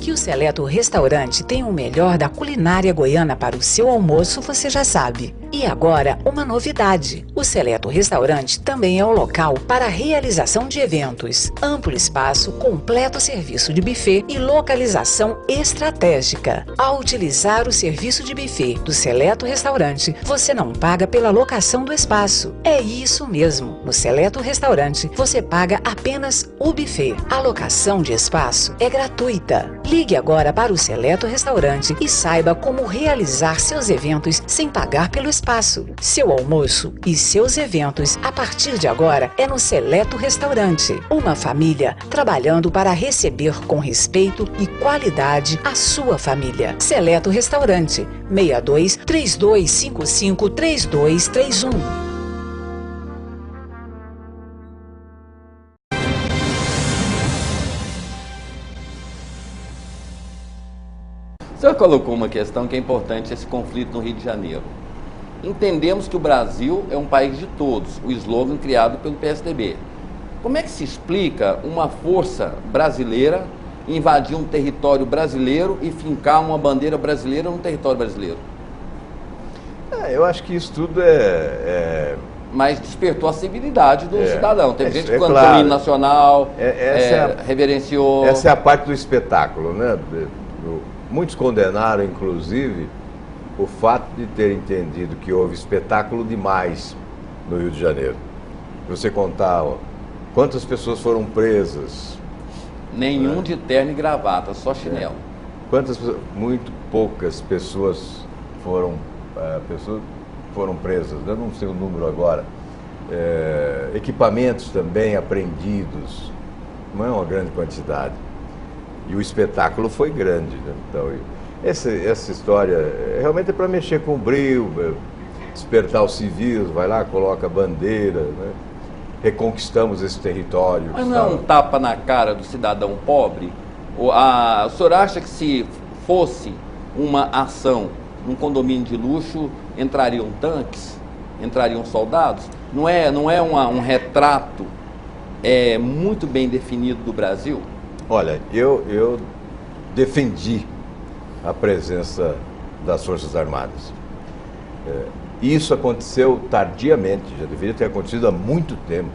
Que o Seleto Restaurante tem o melhor da culinária goiana para o seu almoço, você já sabe. E agora, uma novidade. O Seleto Restaurante também é o local para a realização de eventos. Amplo espaço, completo serviço de buffet e localização estratégica. Ao utilizar o serviço de buffet do Seleto Restaurante, você não paga pela locação do espaço. É isso mesmo. No Seleto Restaurante, você paga apenas o buffet. A locação de espaço é gratuita. Ligue agora para o Seleto Restaurante e saiba como realizar seus eventos sem pagar pelo espaço. espaço. Seu almoço e seus eventos, a partir de agora, é no Seleto Restaurante. Uma família trabalhando para receber com respeito e qualidade a sua família. Seleto Restaurante, 62 3255 3231. O senhor colocou uma questão que é importante, esse conflito no Rio de Janeiro. Entendemos que o Brasil é um país de todos, o slogan criado pelo PSDB. Como é que se explica uma força brasileira invadir um território brasileiro e fincar uma bandeira brasileira no território brasileiro? Eu acho que isso tudo Mas despertou a civilidade do cidadão. Teve gente que cantou claro. o hino nacional, reverenciou... Essa é a parte do espetáculo, né? Muitos condenaram, inclusive, o fato de ter entendido que houve espetáculo demais no Rio de Janeiro. Você contar quantas pessoas foram presas. Nenhum de terno e gravata, só chinelo. Muito poucas pessoas foram presas, eu não sei o número agora. Equipamentos também apreendidos, não é uma grande quantidade. E o espetáculo foi grande, né? Então, essa história realmente é para mexer com o brilho, despertar os civis, vai lá, coloca a bandeira, né? Reconquistamos esse território. Mas não é um tapa na cara do cidadão pobre? O senhor acha que se fosse uma ação num condomínio de luxo, entrariam tanques, entrariam soldados? Não é um retrato muito bem definido do Brasil? Olha, eu defendi a presença das Forças Armadas. Isso aconteceu tardiamente, já deveria ter acontecido há muito tempo.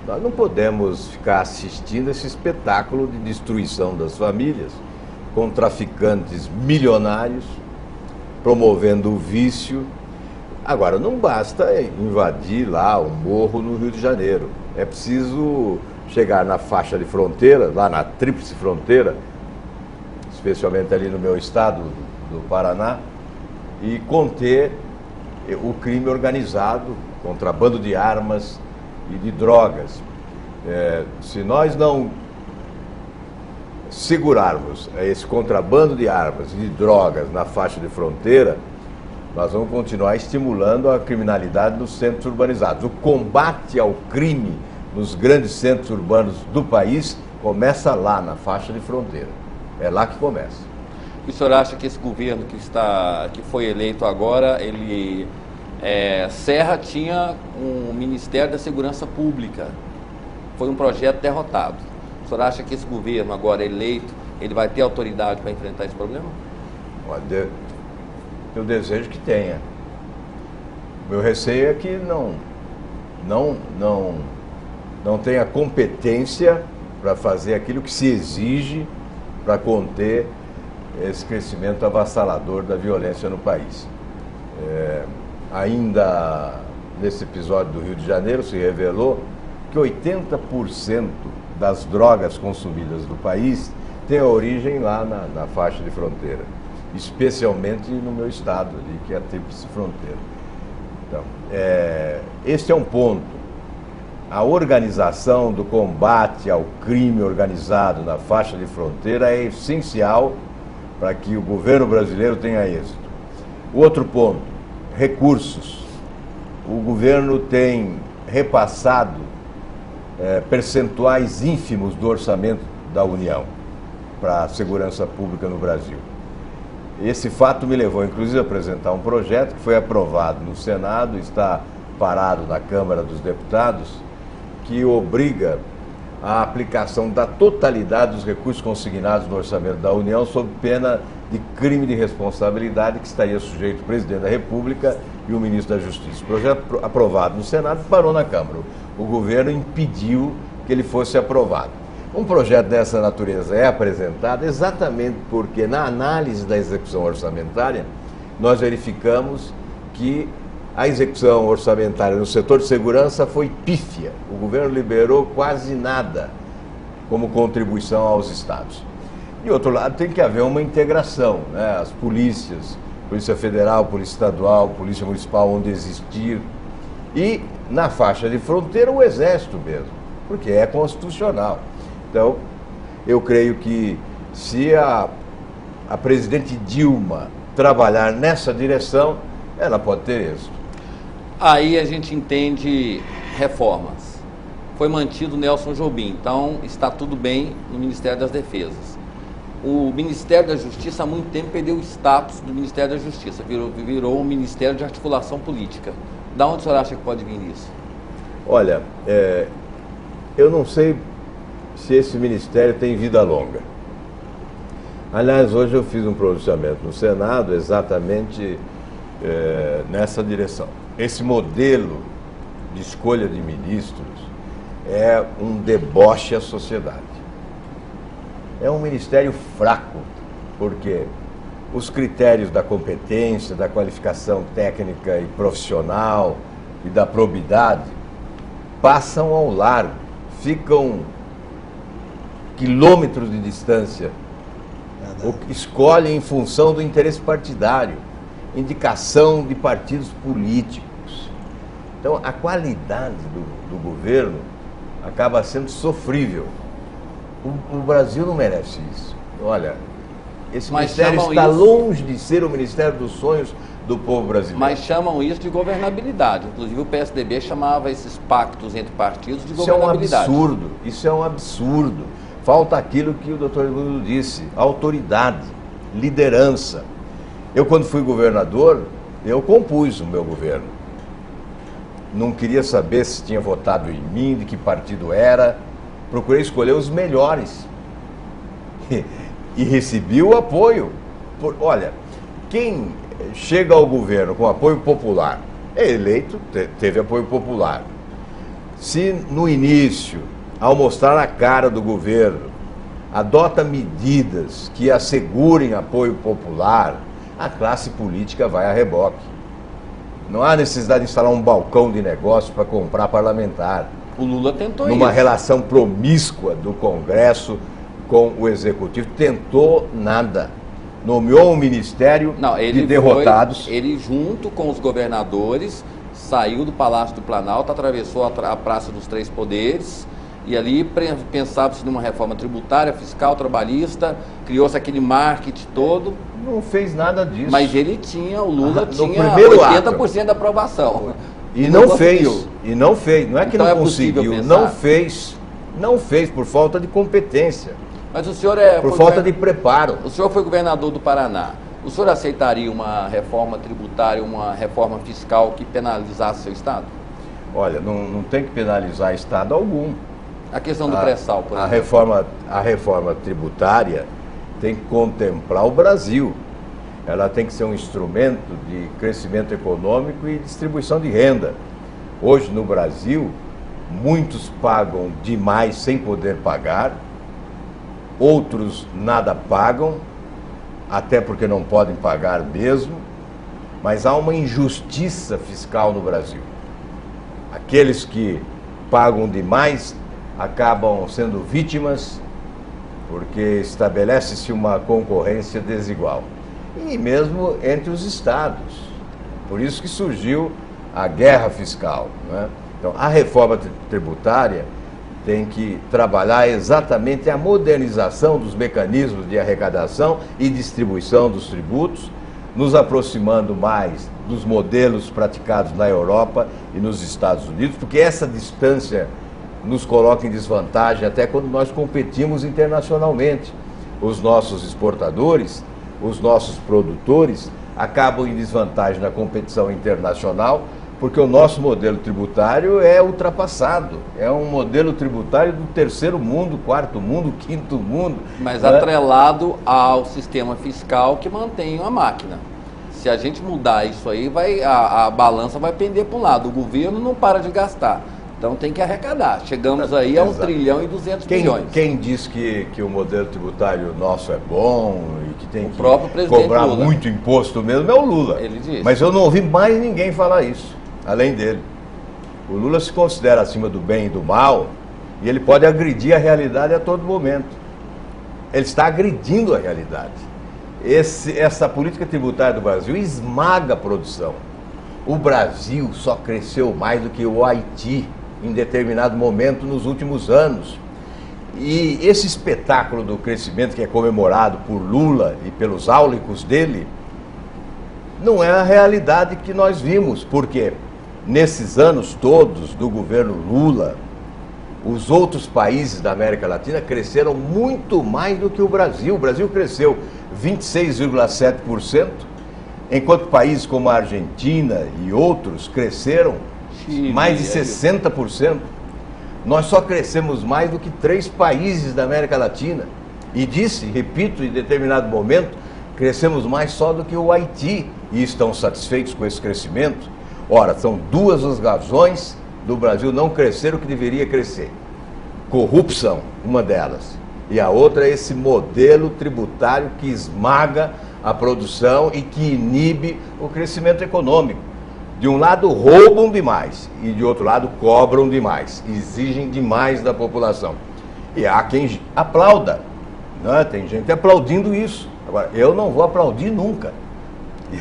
Nós não podemos ficar assistindo esse espetáculo de destruição das famílias, com traficantes milionários, promovendo o vício. Agora, não basta invadir lá um morro no Rio de Janeiro. É preciso chegar na faixa de fronteira, lá na tríplice fronteira, especialmente ali no meu estado do Paraná, e conter o crime organizado, contrabando de armas e de drogas. Se nós não segurarmos esse contrabando de armas e de drogas na faixa de fronteira, nós vamos continuar estimulando a criminalidade nos centros urbanizados. O combate ao crime nos grandes centros urbanos do país começa lá, na faixa de fronteira. É lá que começa. E o senhor acha que esse governo que foi eleito agora, Serra tinha um Ministério da Segurança Pública, foi um projeto derrotado. O senhor acha que esse governo agora eleito, ele vai ter autoridade para enfrentar esse problema? Olha, eu desejo que tenha. Meu receio é que não tenha competência para fazer aquilo que se exige para conter esse crescimento avassalador da violência no país. Ainda nesse episódio do Rio de Janeiro se revelou que 80% das drogas consumidas do país tem a origem lá na faixa de fronteira, especialmente no meu estado ali, que é a tríplice fronteira. Então, esse é um ponto. A organização do combate ao crime organizado na faixa de fronteira é essencial para que o governo brasileiro tenha êxito. O outro ponto, recursos. O governo tem repassado percentuais ínfimos do orçamento da União para a segurança pública no Brasil. Esse fato me levou, inclusive, a apresentar um projeto que foi aprovado no Senado, está parado na Câmara dos Deputados, que obriga a aplicação da totalidade dos recursos consignados no orçamento da União sob pena de crime de responsabilidade que estaria sujeito o presidente da República e o ministro da Justiça. O projeto aprovado no Senado parou na Câmara. O governo impediu que ele fosse aprovado. Um projeto dessa natureza é apresentado exatamente porque, na análise da execução orçamentária, nós verificamos que a execução orçamentária no setor de segurança foi pífia. O governo liberou quase nada como contribuição aos estados. De outro lado, tem que haver uma integração, né? As polícias Polícia Federal, Polícia Estadual, Polícia Municipal, onde existir. E na faixa de fronteira o Exército mesmo, porque é constitucional. Então, eu creio que se a presidente Dilma trabalhar nessa direção, ela pode ter êxito. Aí a gente entende reformas. Foi mantido Nelson Jobim, então está tudo bem no Ministério das Defesas. O Ministério da Justiça há muito tempo perdeu o status do Ministério da Justiça, virou um Ministério de Articulação Política. Da onde o senhor acha que pode vir isso? Olha, eu não sei se esse ministério tem vida longa. Aliás, hoje eu fiz um pronunciamento no Senado exatamente nessa direção. Esse modelo de escolha de ministros é um deboche à sociedade. É um ministério fraco, porque os critérios da competência, da qualificação técnica e profissional e da probidade passam ao largo, ficam quilômetros de distância, escolhem em função do interesse partidário, indicação de partidos políticos. Então, a qualidade do governo acaba sendo sofrível. O Brasil não merece isso. Olha, esse ministério está longe de ser o Ministério dos Sonhos do povo brasileiro. Mas chamam isso de governabilidade. Inclusive o PSDB chamava esses pactos entre partidos de governabilidade. Isso é um absurdo. Isso é um absurdo. Falta aquilo que o doutor Edmundo disse, autoridade, liderança. Eu, quando fui governador, eu compus o meu governo. Não queria saber se tinha votado em mim, de que partido era. Procurei escolher os melhores. E recebi o apoio. Olha, quem chega ao governo com apoio popular, é eleito, teve apoio popular. Se no início, ao mostrar a cara do governo, adota medidas que assegurem apoio popular, a classe política vai a reboque. Não há necessidade de instalar um balcão de negócio para comprar parlamentar. O Lula tentou isso. Numa relação promíscua do Congresso com o Executivo, tentou nada. Nomeou um ministério de derrotados. Ele, junto com os governadores, saiu do Palácio do Planalto, atravessou a Praça dos Três Poderes, e ali pensava-se numa reforma tributária, fiscal, trabalhista, criou-se aquele marketing todo. Não fez nada disso. Mas ele tinha, o Lula tinha 80% da aprovação. E não fez. E não fez. Não é que então não conseguiu, não fez. Não fez por falta de competência. Mas o senhor por falta de preparo. O senhor foi governador do Paraná. O senhor aceitaria uma reforma tributária, uma reforma fiscal que penalizasse seu Estado? Olha, não tem que penalizar Estado algum. A questão do pré-sal, por exemplo. A reforma tributária tem que contemplar o Brasil. Ela tem que ser um instrumento de crescimento econômico e distribuição de renda. Hoje, no Brasil, muitos pagam demais sem poder pagar, outros nada pagam, até porque não podem pagar mesmo, mas há uma injustiça fiscal no Brasil. Aqueles que pagam demais acabam sendo vítimas, porque estabelece-se uma concorrência desigual. E mesmo entre os estados. Por isso que surgiu a guerra fiscal, né? Então, a reforma tributária tem que trabalhar exatamente a modernização dos mecanismos de arrecadação e distribuição dos tributos, nos aproximando mais dos modelos praticados na Europa e nos Estados Unidos, porque essa distância nos coloca em desvantagem até quando nós competimos internacionalmente. Os nossos exportadores, os nossos produtores acabam em desvantagem na competição internacional, porque o nosso modelo tributário é ultrapassado. É um modelo tributário do terceiro mundo, quarto mundo, quinto mundo. Mas atrelado ao sistema fiscal que mantém a máquina. Se a gente mudar isso aí, a balança vai pender para um lado. O governo não para de gastar. Então tem que arrecadar. Chegamos aí a 1 trilhão e 200 bilhões. Quem diz que o modelo tributário nosso é bom e que tem que presidente cobrar Lula. Muito imposto mesmo é o Lula. Ele disse. Mas eu não ouvi mais ninguém falar isso, além dele. O Lula se considera acima do bem e do mal e ele pode agredir a realidade a todo momento. Ele está agredindo a realidade. essa política tributária do Brasil esmaga a produção. O Brasil só cresceu mais do que o Haiti em determinado momento nos últimos anos. E esse espetáculo do crescimento que é comemorado por Lula e pelos áulicos dele, não é a realidade que nós vimos, porque nesses anos todos do governo Lula, os outros países da América Latina cresceram muito mais do que o Brasil. O Brasil cresceu 26,7%, enquanto países como a Argentina e outros cresceram mais de 60%. Nós só crescemos mais do que 3 países da América Latina. E repito, em determinado momento, crescemos mais só do que o Haiti. E estão satisfeitos com esse crescimento? Ora, são 2 as razões do Brasil não crescer o que deveria crescer. Corrupção, uma delas. E a outra é esse modelo tributário que esmaga a produção e que inibe o crescimento econômico. De um lado roubam demais e de outro lado cobram demais, exigem demais da população. E há quem aplauda, né? Tem gente aplaudindo isso. Agora, eu não vou aplaudir nunca.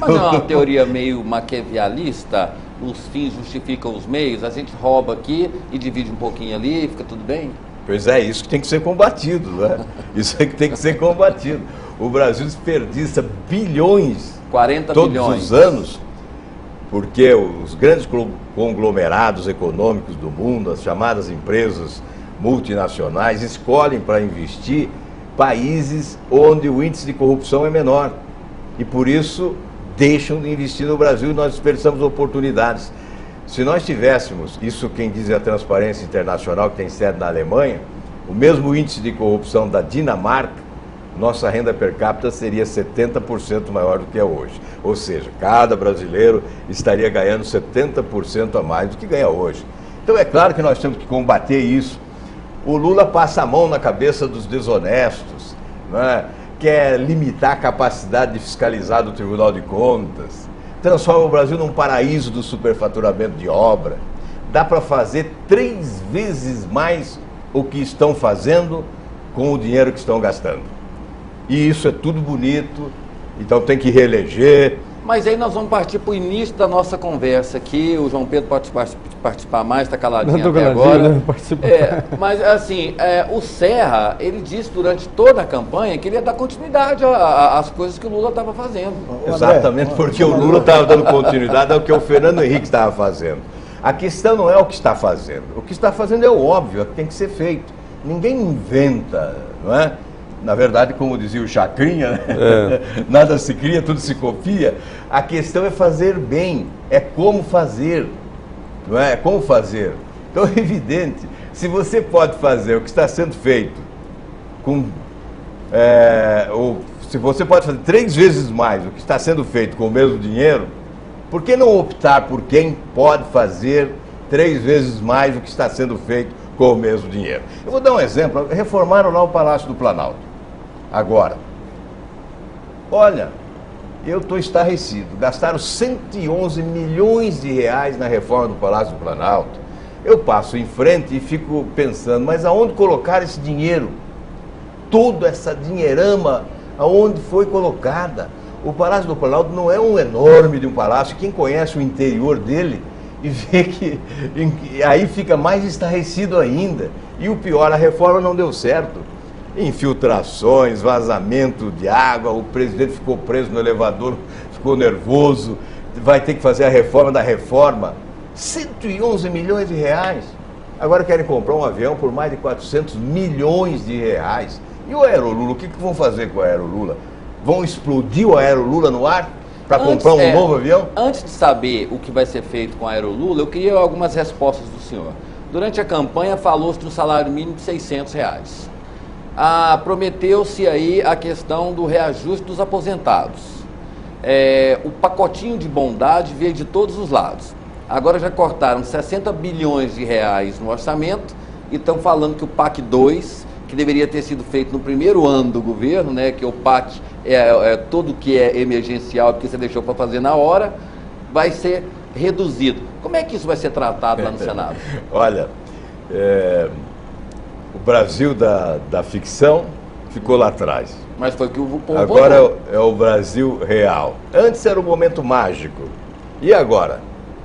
Mas é uma teoria meio maquiavelista, os fins justificam os meios, a gente rouba aqui e divide um pouquinho ali e fica tudo bem? Pois é, isso que tem que ser combatido, né? Isso é que tem que ser combatido. O Brasil desperdiça bilhões 40 todos bilhões. os anos, porque os grandes conglomerados econômicos do mundo, as chamadas empresas multinacionais, escolhem para investir países onde o índice de corrupção é menor. E por isso deixam de investir no Brasil e nós desperdiçamos oportunidades. Se nós tivéssemos, isso quem diz é a Transparência Internacional, que tem sede na Alemanha, o mesmo índice de corrupção da Dinamarca, nossa renda per capita seria 70% maior do que é hoje. Ou seja, cada brasileiro estaria ganhando 70% a mais do que ganha hoje. Então é claro que nós temos que combater isso. O Lula passa a mão na cabeça dos desonestos, né? Quer limitar a capacidade de fiscalizar do Tribunal de Contas, transforma o Brasil num paraíso do superfaturamento de obra. Dá para fazer 3 vezes mais o que estão fazendo com o dinheiro que estão gastando. E isso é tudo bonito, então tem que reeleger. Mas aí nós vamos partir para o início da nossa conversa aqui. O João Pedro pode participar mais, está caladinho até agora. Né? Mas assim, o Serra, ele disse durante toda a campanha que ele ia dar continuidade às coisas que o Lula estava fazendo. Exatamente, porque o Lula estava dando continuidade ao que o Fernando Henrique estava fazendo. A questão não é o que está fazendo. O que está fazendo é o óbvio, é o que tem que ser feito. Ninguém inventa, não é? Na verdade, como dizia o Chacrinha, né? Nada se cria, tudo se copia. A questão é fazer bem, é como fazer, não é? É como fazer. Então é evidente, se você pode fazer o que está sendo feito, ou se você pode fazer 3 vezes mais o que está sendo feito com o mesmo dinheiro, por que não optar por quem pode fazer 3 vezes mais o que está sendo feito com o mesmo dinheiro? Eu vou dar um exemplo. Reformaram lá o Palácio do Planalto. Agora, olha, eu estou estarrecido. Gastaram 111 milhões de reais na reforma do Palácio do Planalto. Eu passo em frente e fico pensando, mas aonde colocar esse dinheiro? Toda essa dinheirama, aonde foi colocada? O Palácio do Planalto não é um enorme de um palácio. Quem conhece o interior dele e vê que aí fica mais estarrecido ainda. E o pior, a reforma não deu certo. Infiltrações, vazamento de água, o presidente ficou preso no elevador, ficou nervoso, vai ter que fazer a reforma da reforma. 111 milhões de reais. Agora querem comprar um avião por mais de 400 milhões de reais. E o Aerolula, o que vão fazer com o Aerolula? Vão explodir o Aerolula no ar para comprar um novo avião? Antes de saber o que vai ser feito com o Aerolula, eu queria algumas respostas do senhor. Durante a campanha falou-se de um salário mínimo de R$600. Prometeu-se aí a questão do reajuste dos aposentados. O pacotinho de bondade veio de todos os lados. Agora já cortaram 60 bilhões de reais no orçamento e estão falando que o PAC 2, que deveria ter sido feito no primeiro ano do governo, né, que o PAC tudo que é emergencial, porque você deixou para fazer na hora, vai ser reduzido. Como é que isso vai ser tratado lá no Senado? Olha, o Brasil da ficção ficou lá atrás. Mas foi que o povo Agora votou. é o Brasil real. Antes era o momento mágico. E agora?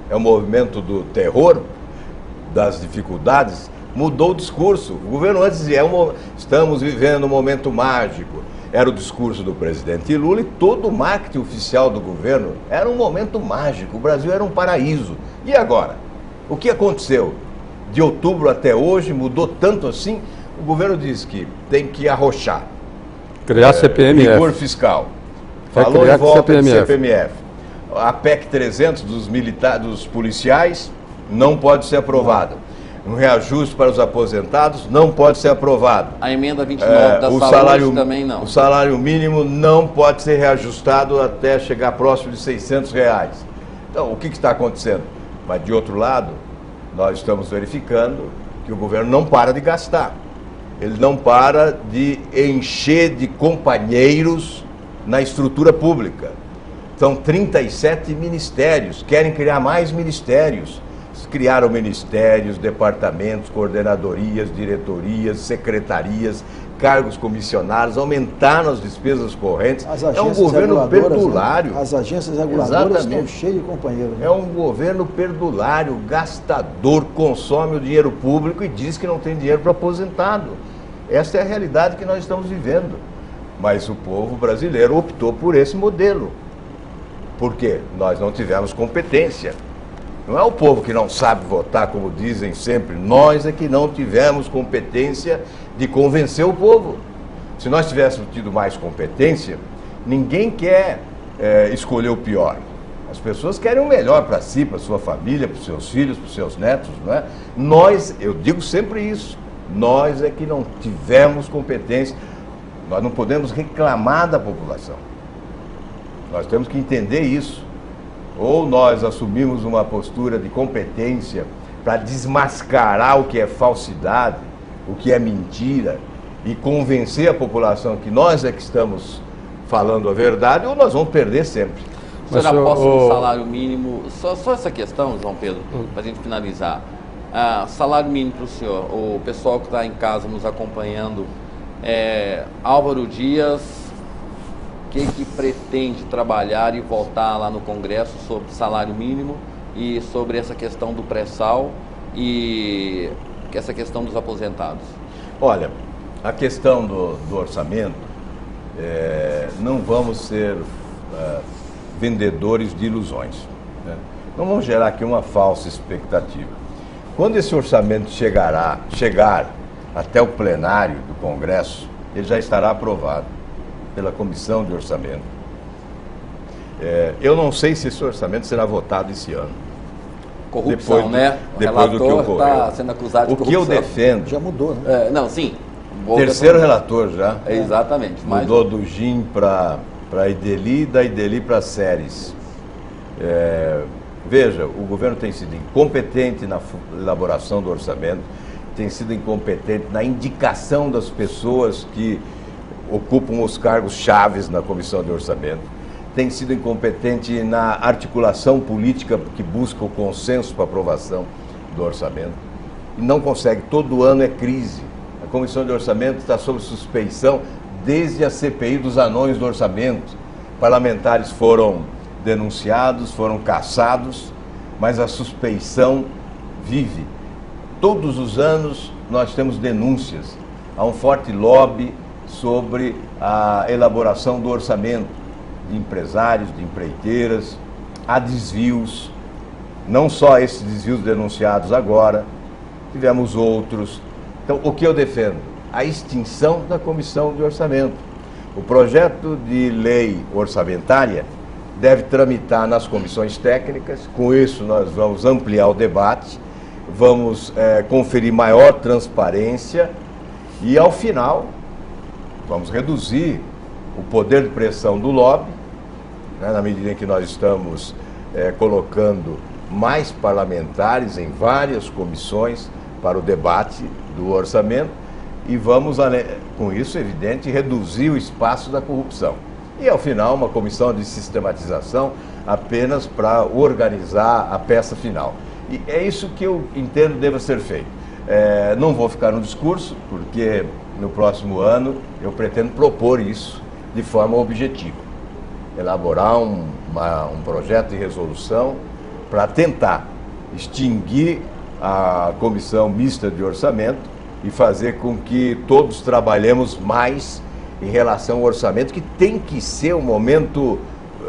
É o movimento do terror, das dificuldades? Mudou o discurso. O governo antes dizia, estamos vivendo um momento mágico. Era o discurso do presidente Lula e todo o marketing oficial do governo era um momento mágico. O Brasil era um paraíso. E agora? O que aconteceu? De outubro até hoje, mudou tanto assim? O governo diz que tem que arrochar. Criar CPMF. Rigor fiscal. Vai Falou criar em volta CPMF. de CPMF. A PEC 300 dos policiais não pode ser aprovada. Um reajuste para os aposentados não pode ser aprovado. A emenda 29 da saúde também não. O salário mínimo não pode ser reajustado até chegar próximo de R$600. Então, o que está acontecendo? Mas, de outro lado, nós estamos verificando que o governo não para de gastar. Ele não para de encher de companheiros na estrutura pública. São 37 ministérios, querem criar mais ministérios. Criaram ministérios, departamentos, coordenadorias, diretorias, secretarias, cargos comissionados, aumentaram as despesas correntes. É um governo perdulário. Né? As agências reguladoras estão cheias de companheiros. Né? É um governo perdulário, gastador, consome o dinheiro público e diz que não tem dinheiro para aposentado. Essa é a realidade que nós estamos vivendo. Mas o povo brasileiro optou por esse modelo. Por quê? Nós não tivemos competência. Não é o povo que não sabe votar, como dizem sempre. Nós é que não tivemos competência de convencer o povo. Se nós tivéssemos tido mais competência, ninguém quer escolher o pior. As pessoas querem o melhor para si, para sua família, para os seus filhos, para os seus netos, não é? Nós, eu digo sempre isso, nós é que não tivemos competência. Nós não podemos reclamar da população. Nós temos que entender isso. Ou nós assumimos uma postura de competência para desmascarar o que é falsidade, o que é mentira, e convencer a população que nós é que estamos falando a verdade, ou nós vamos perder sempre. O senhor aposta no salário mínimo, só essa questão, João Pedro, para a gente finalizar. Salário mínimo para o senhor, o pessoal que está em casa nos acompanhando, Álvaro Dias, que pretende trabalhar e voltar lá no Congresso sobre salário mínimo e sobre essa questão do pré-sal e essa questão dos aposentados? Olha, a questão do orçamento, não vamos ser vendedores de ilusões, né? Não vamos gerar aqui uma falsa expectativa. Quando esse orçamento chegar até o plenário do Congresso, ele já estará aprovado pela Comissão de Orçamento. Eu não sei se esse orçamento será votado esse ano. Corrupção, né? Depois do que ocorreu. Está sendo acusado de corrupção. O que eu defendo... Já mudou, né? Não, sim. Terceiro relator já. Exatamente. Mudou do GIM para Ideli, da Ideli para Séries. Veja, o governo tem sido incompetente na elaboração do orçamento, tem sido incompetente na indicação das pessoas que ocupam os cargos chaves na Comissão de Orçamento, tem sido incompetente na articulação política que busca o consenso para aprovação do orçamento, e não consegue. Todo ano é crise. A Comissão de Orçamento está sob suspeição desde a CPI dos anões do orçamento. Parlamentares foram denunciados, foram caçados, mas a suspeição vive. Todos os anos nós temos denúncias. Há um forte lobby sobre a elaboração do orçamento, de empresários, de empreiteiras. Há desvios, não só esses desvios denunciados agora, tivemos outros. Então, o que eu defendo? A extinção da Comissão de Orçamento. O projeto de lei orçamentária deve tramitar nas comissões técnicas. Com isso, nós vamos ampliar o debate, vamos conferir maior transparência e, ao final, vamos reduzir o poder de pressão do lobby, né, na medida em que nós estamos colocando mais parlamentares em várias comissões para o debate do orçamento e vamos, com isso, evidente, reduzir o espaço da corrupção. E, ao final, uma comissão de sistematização apenas para organizar a peça final. E é isso que eu entendo deva ser feito. Não vou ficar no discurso, porque no próximo ano eu pretendo propor isso de forma objetiva. Elaborar um projeto de resolução para tentar extinguir a comissão mista de orçamento e fazer com que todos trabalhemos mais em relação ao orçamento, que tem que ser o momento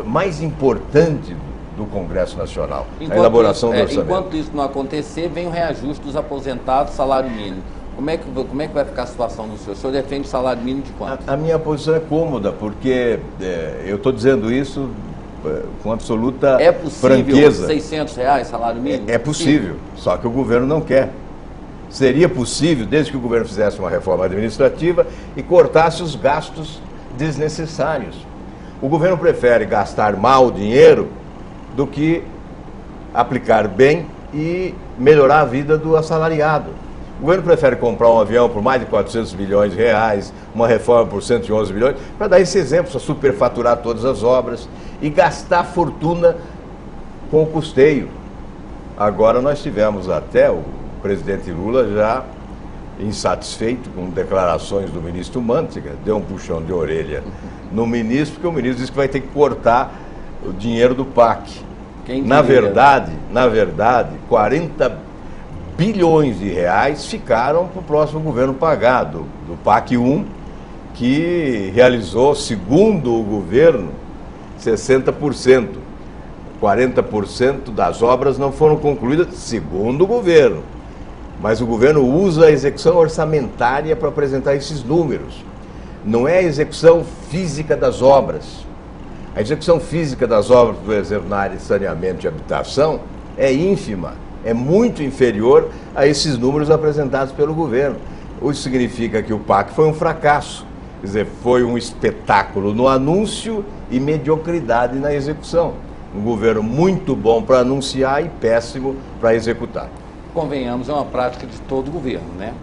mais importante do Congresso Nacional, a elaboração do orçamento. Enquanto isso não acontecer, vem o reajuste dos aposentados, salário mínimo. Como é que vai ficar a situação do senhor? O senhor defende salário mínimo de quanto? A minha posição é cômoda, porque eu estou dizendo isso com absoluta franqueza. É possível R$600 salário mínimo? É possível, só que o governo não quer. Seria possível, desde que o governo fizesse uma reforma administrativa e cortasse os gastos desnecessários. O governo prefere gastar mal o dinheiro do que aplicar bem e melhorar a vida do assalariado. O governo prefere comprar um avião por mais de 400 milhões de reais, uma reforma por 111 milhões, para dar esse exemplo, para superfaturar todas as obras e gastar fortuna com o custeio. Agora nós tivemos até o presidente Lula já insatisfeito com declarações do ministro Mantega, deu um puxão de orelha no ministro, porque o ministro disse que vai ter que cortar o dinheiro do PAC. Na verdade, 40 bilhões de reais ficaram para o próximo governo pagar, do PAC 1, que realizou, segundo o governo, 60%. 40% das obras não foram concluídas, segundo o governo. Mas o governo usa a execução orçamentária para apresentar esses números. Não é a execução física das obras. A execução física das obras, por exemplo, na área de saneamento e habitação, é ínfima, é muito inferior a esses números apresentados pelo governo. Isso significa que o PAC foi um fracasso. Quer dizer, foi um espetáculo no anúncio e mediocridade na execução. Um governo muito bom para anunciar e péssimo para executar. Convenhamos, é uma prática de todo governo, né?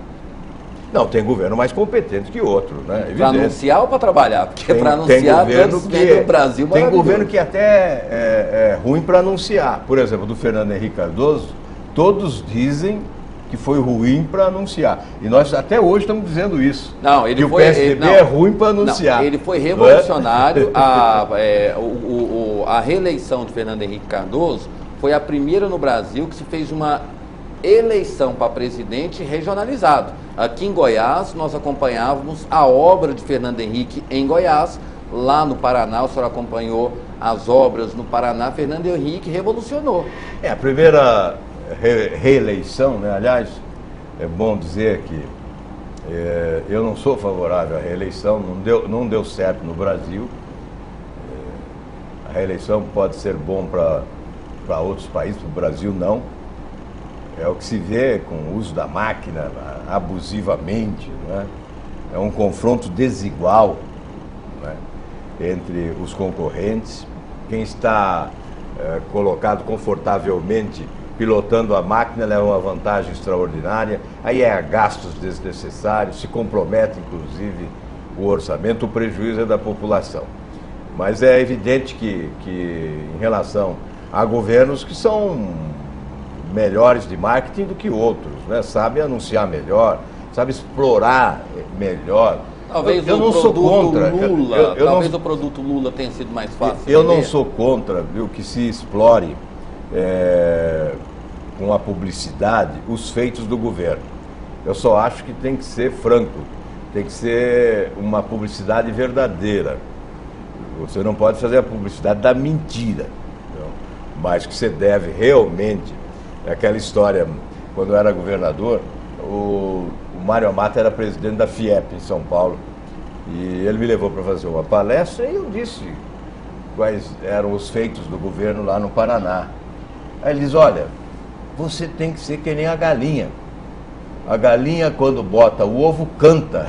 Não, tem governo mais competente que outro, né? Para anunciar ou para trabalhar? Porque para anunciar, todos vêm do Brasil. Tem governo que até é ruim para anunciar. Por exemplo, do Fernando Henrique Cardoso, todos dizem que foi ruim para anunciar. E nós até hoje estamos dizendo isso. Não, ele que foi, o PSDB é ruim para anunciar. Não, ele foi revolucionário. A reeleição de Fernando Henrique Cardoso foi a primeira no Brasil que se fez uma eleição para presidente regionalizado. Aqui em Goiás, nós acompanhávamos a obra de Fernando Henrique em Goiás. Lá no Paraná, o senhor acompanhou as obras no Paraná. Fernando Henrique revolucionou. A primeira reeleição, né? Aliás, é bom dizer que eu não sou favorável à reeleição, não deu certo no Brasil. A reeleição pode ser bom para outros países, para o Brasil não. É o que se vê com o uso da máquina abusivamente, né? É um confronto desigual, né, entre os concorrentes. Quem está colocado confortavelmente pilotando a máquina leva uma vantagem extraordinária, aí gastos desnecessários, se compromete inclusive o orçamento, o prejuízo é da população. Mas é evidente que em relação a governos que são melhores de marketing do que outros, né? Sabe anunciar melhor, sabe explorar melhor. Talvez eu não sou contra. Talvez o produto Lula tenha sido mais fácil. Eu não sou contra, viu, que se explore com a publicidade os feitos do governo. Eu só acho que tem que ser franco, tem que ser uma publicidade verdadeira. Você não pode fazer a publicidade da mentira, não. Mas que você deve realmente. Aquela história, quando eu era governador, o Mário Amata era presidente da FIEP em São Paulo, e ele me levou para fazer uma palestra e eu disse quais eram os feitos do governo lá no Paraná. Aí ele diz, olha, você tem que ser que nem a galinha. A galinha, quando bota o ovo, canta.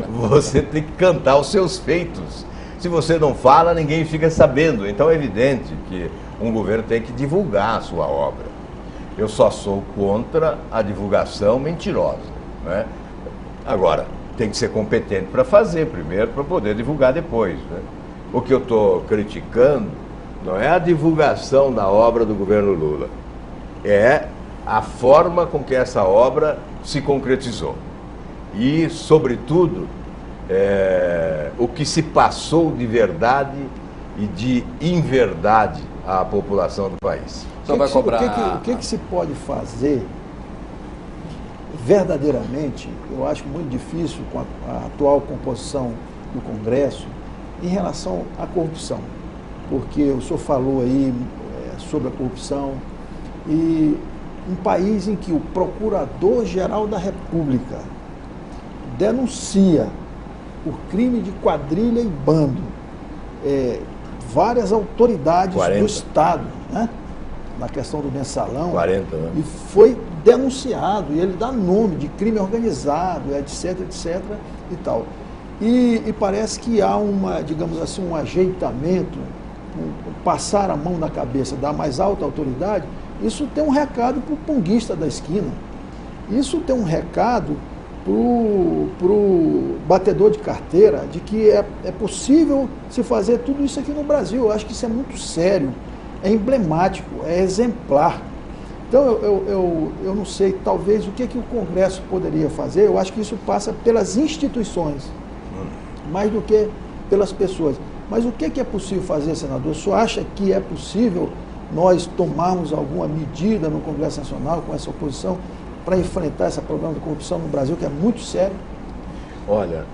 Você tem que cantar os seus feitos. Se você não fala, ninguém fica sabendo. Então é evidente que um governo tem que divulgar a sua obra. Eu só sou contra a divulgação mentirosa, né? Agora, tem que ser competente para fazer primeiro, para poder divulgar depois, né? O que eu estou criticando não é a divulgação da obra do governo Lula, é a forma com que essa obra se concretizou. E, sobretudo, o que se passou de verdade e de inverdade à população do país. O que se pode fazer verdadeiramente, eu acho muito difícil com a atual composição do Congresso, em relação à corrupção? Porque o senhor falou aí sobre a corrupção, e um país em que o Procurador-Geral da República denuncia por crime de quadrilha e bando várias autoridades 40. do Estado, né? Na questão do mensalão, 40, né? E foi denunciado, e ele dá nome de crime organizado, etc, etc e tal. E parece que há digamos assim, um ajeitamento, passar a mão na cabeça da mais alta autoridade. Isso tem um recado para o punguista da esquina. Isso tem um recado para o batedor de carteira, de que é possível se fazer tudo isso aqui no Brasil. Eu acho que isso é muito sério, é emblemático, é exemplar. Então, eu não sei, talvez, o que o Congresso poderia fazer. Eu acho que isso passa pelas instituições, mais do que pelas pessoas. Mas o que é possível fazer, senador? O senhor acha que é possível nós tomarmos alguma medida no Congresso Nacional com essa oposição para enfrentar esse problema de corrupção no Brasil, que é muito sério? Olha,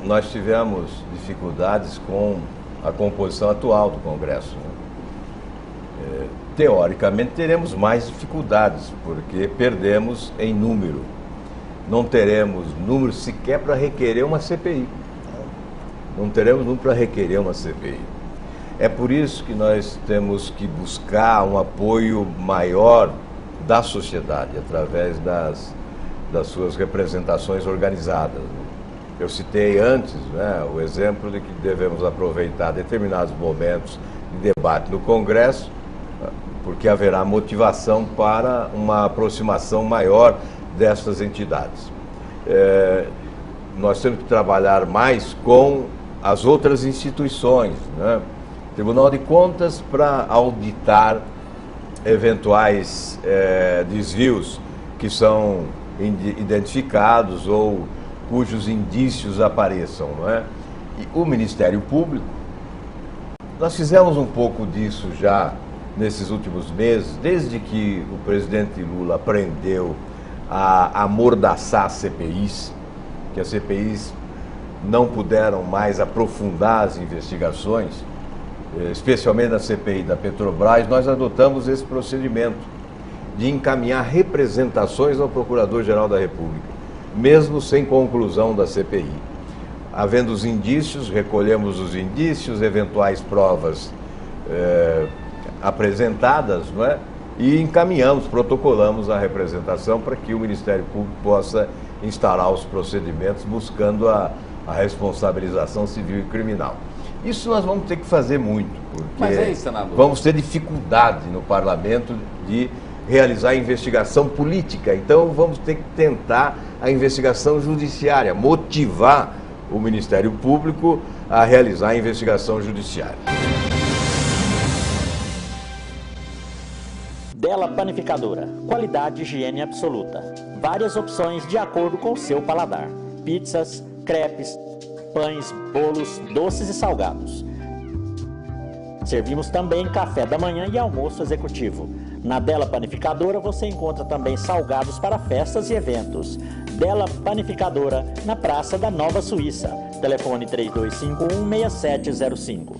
nós tivemos dificuldades com a composição atual do Congresso, né? Teoricamente teremos mais dificuldades, porque perdemos em número. Não teremos número sequer para requerer uma CPI. Não teremos número para requerer uma CPI. É por isso que nós temos que buscar um apoio maior da sociedade, através das suas representações organizadas. Eu citei antes, né, o exemplo de que devemos aproveitar determinados momentos de debate no Congresso, porque haverá motivação para uma aproximação maior dessas entidades. Nós temos que trabalhar mais com as outras instituições, né? Tribunal de Contas para auditar eventuais desvios que são identificados ou cujos indícios apareçam, não é? E o Ministério Público, nós fizemos um pouco disso já nesses últimos meses, desde que o presidente Lula aprendeu a amordaçar CPIs, que as CPIs não puderam mais aprofundar as investigações, especialmente na CPI da Petrobras. Nós adotamos esse procedimento de encaminhar representações ao Procurador-Geral da República, mesmo sem conclusão da CPI. Havendo os indícios, recolhemos os indícios, eventuais provas apresentadas, não é? E encaminhamos, protocolamos a representação para que o Ministério Público possa instaurar os procedimentos buscando a responsabilização civil e criminal. Isso nós vamos ter que fazer muito, porque vamos ter dificuldade no parlamento de realizar a investigação política. Então vamos ter que tentar a investigação judiciária, motivar o Ministério Público a realizar a investigação judiciária. Della Panificadora. Qualidade e higiene absoluta. Várias opções de acordo com o seu paladar. Pizzas, crepes, pães, bolos, doces e salgados. Servimos também café da manhã e almoço executivo. Na Della Panificadora você encontra também salgados para festas e eventos. Della Panificadora, na Praça da Nova Suíça. Telefone 3251-6705.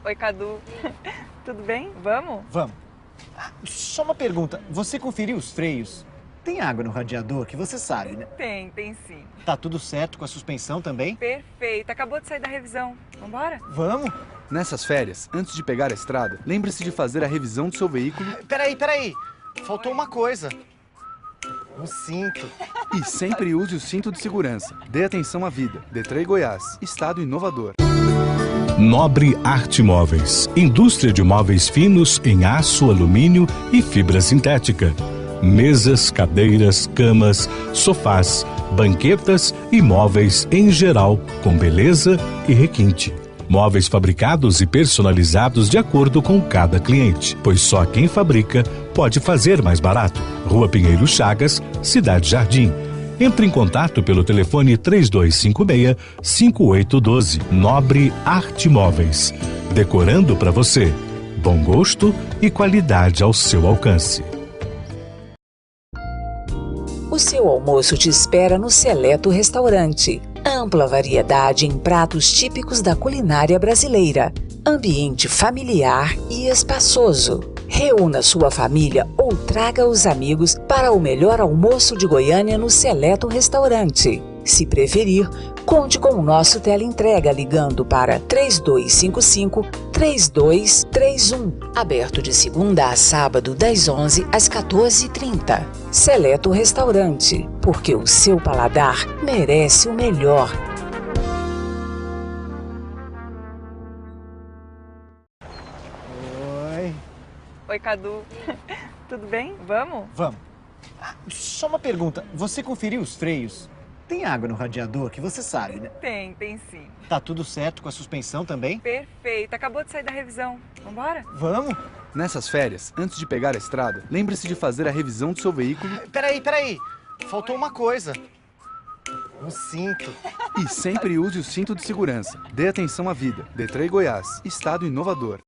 Oi, Cadu. Tudo bem? Vamos? Vamos. Só uma pergunta. Você conferiu os freios? Tem água no radiador, que você sabe, né? Tem sim. Tá tudo certo com a suspensão também? Perfeito. Acabou de sair da revisão. Vambora? Vamos. Nessas férias, antes de pegar a estrada, lembre-se de fazer a revisão do seu veículo. Peraí. Faltou uma coisa. Um cinto. E sempre use o cinto de segurança. Dê atenção à vida. Detran e Goiás. Estado inovador. Nobre Arte Móveis. Indústria de móveis finos em aço, alumínio e fibra sintética. Mesas, cadeiras, camas, sofás, banquetas e móveis em geral, com beleza e requinte. Móveis fabricados e personalizados de acordo com cada cliente, pois só quem fabrica pode fazer mais barato. Rua Pinheiro Chagas, Cidade Jardim. Entre em contato pelo telefone 3256-5812. Nobre Arte Móveis. Decorando para você. Bom gosto e qualidade ao seu alcance. O seu almoço te espera no Seleto Restaurante. Ampla variedade em pratos típicos da culinária brasileira. Ambiente familiar e espaçoso. Reúna sua família ou traga os amigos para o melhor almoço de Goiânia no Seleto Restaurante. Se preferir, conte com o nosso teleentrega ligando para 3255-3231. Aberto de segunda a sábado, das 11 às 14h30. Seleto Restaurante, porque o seu paladar merece o melhor. Oi, Cadu. Tudo bem? Vamos? Vamos. Só uma pergunta. Você conferiu os freios? Tem água no radiador, que você sabe, né? Tem sim. Tá tudo certo com a suspensão também? Perfeito. Acabou de sair da revisão. Vambora? Vamos. Nessas férias, antes de pegar a estrada, lembre-se de fazer a revisão do seu veículo. Peraí. Faltou uma coisa. Um cinto. E sempre use o cinto de segurança. Dê atenção à vida. Detran Goiás. Estado inovador.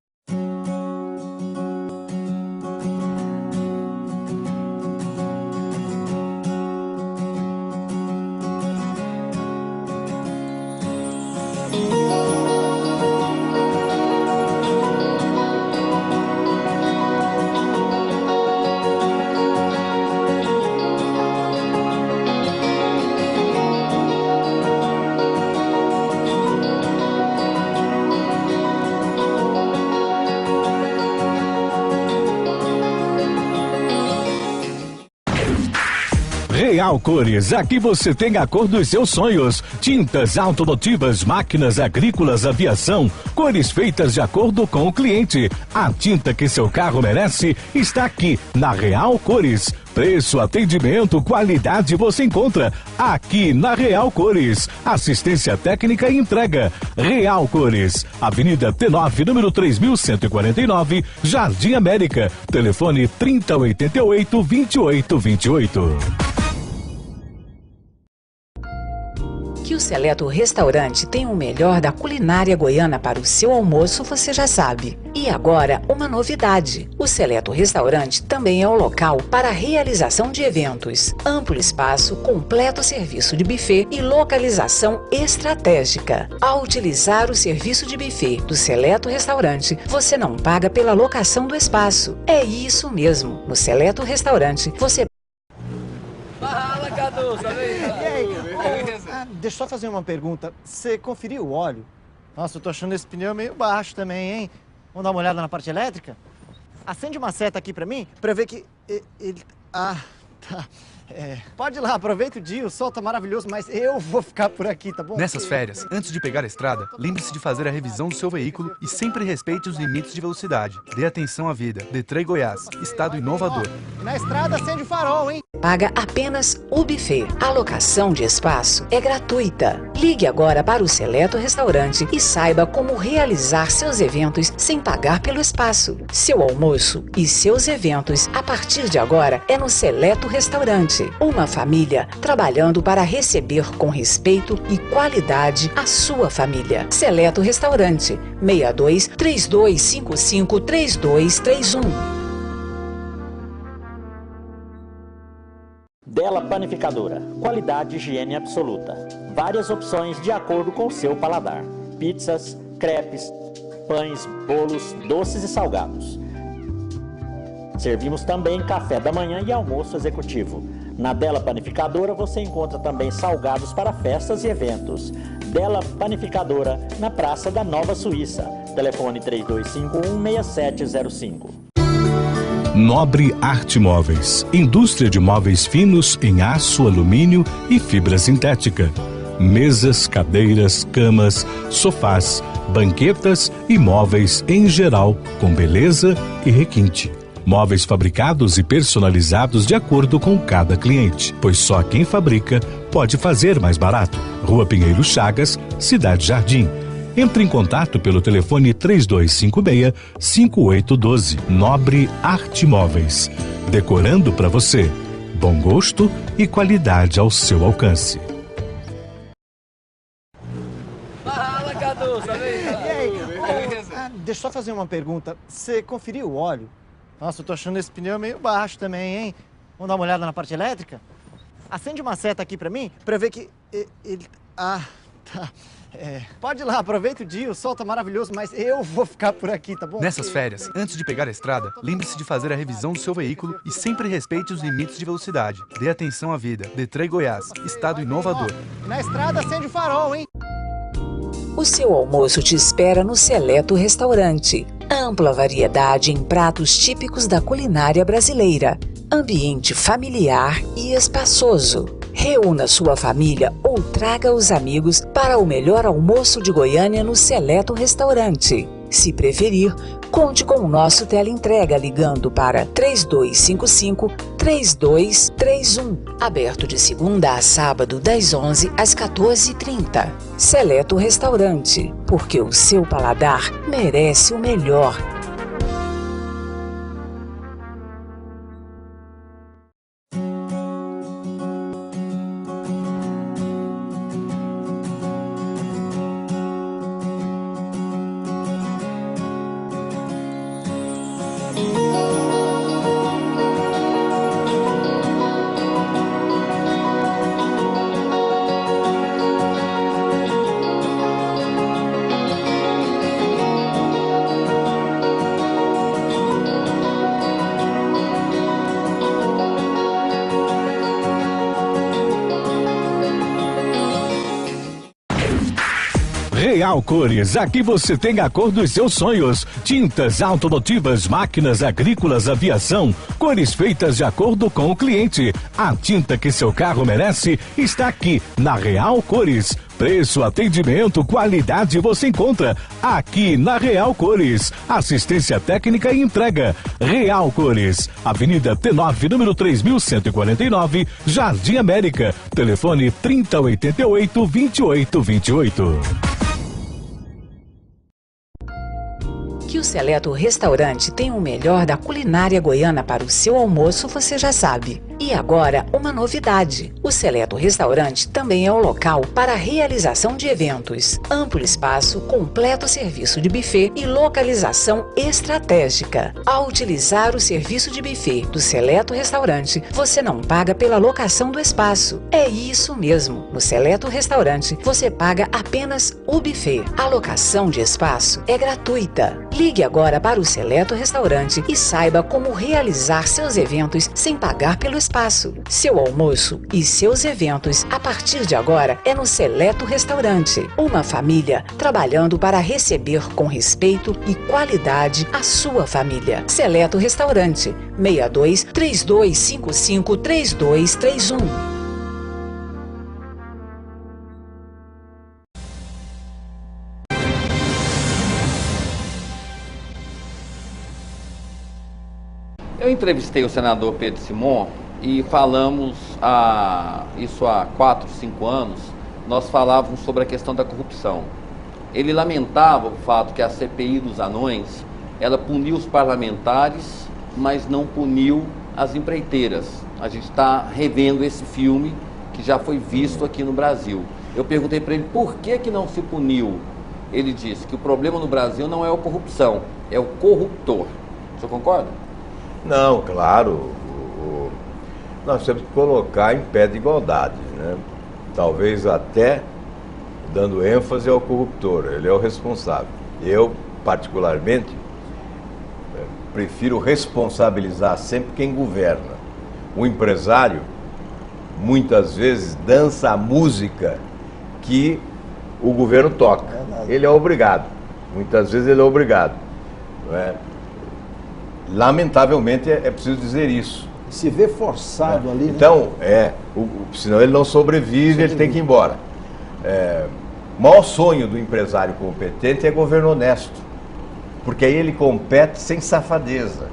Real Cores, aqui você tem a cor dos seus sonhos. Tintas automotivas, máquinas agrícolas, aviação, cores feitas de acordo com o cliente. A tinta que seu carro merece está aqui na Real Cores. Preço, atendimento, qualidade você encontra aqui na Real Cores. Assistência técnica e entrega. Real Cores, Avenida T9, número 3149, Jardim América. Telefone 3088-2828. Que o Seleto Restaurante tem o melhor da culinária goiana para o seu almoço, você já sabe. E agora, uma novidade. O Seleto Restaurante também é o local para a realização de eventos. Amplo espaço, completo serviço de buffet e localização estratégica. Ao utilizar o serviço de buffet do Seleto Restaurante, você não paga pela locação do espaço. É isso mesmo. No Seleto Restaurante, você... Fala, Cadu, sabe aí? E aí? Deixa eu só fazer uma pergunta. Você conferiu o óleo? Nossa, eu tô achando esse pneu meio baixo também, hein? Vamos dar uma olhada na parte elétrica? Acende uma seta aqui pra mim, pra eu ver que ele... Ah, tá. Pode ir lá, aproveita o dia, o sol tá maravilhoso, mas eu vou ficar por aqui, tá bom? Nessas férias, antes de pegar a estrada, lembre-se de fazer a revisão do seu veículo e sempre respeite os limites de velocidade. Dê atenção à vida. Detran Goiás. Estado inovador. E na estrada acende o farol, hein? Paga apenas o buffet. A locação de espaço é gratuita. Ligue agora para o Seleto Restaurante e saiba como realizar seus eventos sem pagar pelo espaço. Seu almoço e seus eventos, a partir de agora, é no Seleto Restaurante. Uma família trabalhando para receber com respeito e qualidade a sua família. Seleto Restaurante, 62-3255-3231. Della Panificadora. Qualidade e higiene absoluta. Várias opções de acordo com o seu paladar. Pizzas, crepes, pães, bolos, doces e salgados. Servimos também café da manhã e almoço executivo. Na Della Panificadora você encontra também salgados para festas e eventos. Della Panificadora, na Praça da Nova Suíça. Telefone 3251-6705. Nobre Arte Móveis. Indústria de móveis finos em aço, alumínio e fibra sintética. Mesas, cadeiras, camas, sofás, banquetas e móveis em geral, com beleza e requinte. Móveis fabricados e personalizados de acordo com cada cliente, pois só quem fabrica pode fazer mais barato. Rua Pinheiro Chagas, Cidade Jardim. Entre em contato pelo telefone 3256-5812. Nobre Arte Móveis. Decorando para você. bom gosto e qualidade ao seu alcance. Fala, Cadu, e aí? Deixa eu só fazer uma pergunta. Você conferiu o óleo? Nossa, eu tô achando esse pneu meio baixo também, hein? Vamos dar uma olhada na parte elétrica? Acende uma seta aqui pra mim, pra eu ver que ele... Ah, tá. Pode ir lá, aproveita o dia, o sol tá maravilhoso, mas eu vou ficar por aqui, tá bom? Nessas férias, antes de pegar a estrada, lembre-se de fazer a revisão do seu veículo e sempre respeite os limites de velocidade. Dê atenção à vida. Detran Goiás, estado inovador. Na estrada acende o farol, hein? O seu almoço te espera no Seleto Restaurante. Ampla variedade em pratos típicos da culinária brasileira. Ambiente familiar e espaçoso. Reúna sua família ou traga os amigos para o melhor almoço de Goiânia no Seleto Restaurante. Se preferir, conte com o nosso teleentrega ligando para 3255-3231. Aberto de segunda a sábado, das 11 às 14h30. Seleto Restaurante, porque o seu paladar merece o melhor. Real Cores, aqui você tem a cor dos seus sonhos. Tintas automotivas, máquinas agrícolas, aviação, cores feitas de acordo com o cliente. A tinta que seu carro merece está aqui na Real Cores. Preço, atendimento, qualidade você encontra aqui na Real Cores. Assistência técnica e entrega. Real Cores, Avenida T9, número 3149, Jardim América. Telefone 3088-2828. Que o Seleto Restaurante tem o melhor da culinária goiana para o seu almoço, você já sabe. E agora, uma novidade. O Seleto Restaurante também é o local para a realização de eventos. Amplo espaço, completo serviço de buffet e localização estratégica. Ao utilizar o serviço de buffet do Seleto Restaurante, você não paga pela locação do espaço. É isso mesmo. No Seleto Restaurante, você paga apenas o buffet. A locação de espaço é gratuita. Ligue agora para o Seleto Restaurante e saiba como realizar seus eventos sem pagar pelo espaço. Seu almoço e seus eventos, a partir de agora, é no Seleto Restaurante. Uma família trabalhando para receber com respeito e qualidade a sua família. Seleto Restaurante, 62-3255-3231. Eu entrevistei o senador Pedro Simon e falamos, isso há 4, 5 anos, nós falávamos sobre a questão da corrupção. Ele lamentava o fato que a CPI dos anões, ela puniu os parlamentares, mas não puniu as empreiteiras. A gente está revendo esse filme que já foi visto aqui no Brasil. Eu perguntei para ele por que não se puniu. Ele disse que o problema no Brasil não é a corrupção, é o corruptor. O senhor concorda? Não, claro. Nós temos que colocar em pé de igualdade, né? Talvez até dando ênfase ao corruptor, ele é o responsável. Eu, particularmente, prefiro responsabilizar sempre quem governa. O empresário, muitas vezes, dança a música que o governo toca. Ele é obrigado. Muitas vezes ele é obrigado. Não é? Lamentavelmente é preciso dizer isso. Se vê forçado ali, então, né? Senão ele não sobrevive, ele tem que ir embora. O maior sonho do empresário competente é governo honesto, porque aí ele compete sem safadeza.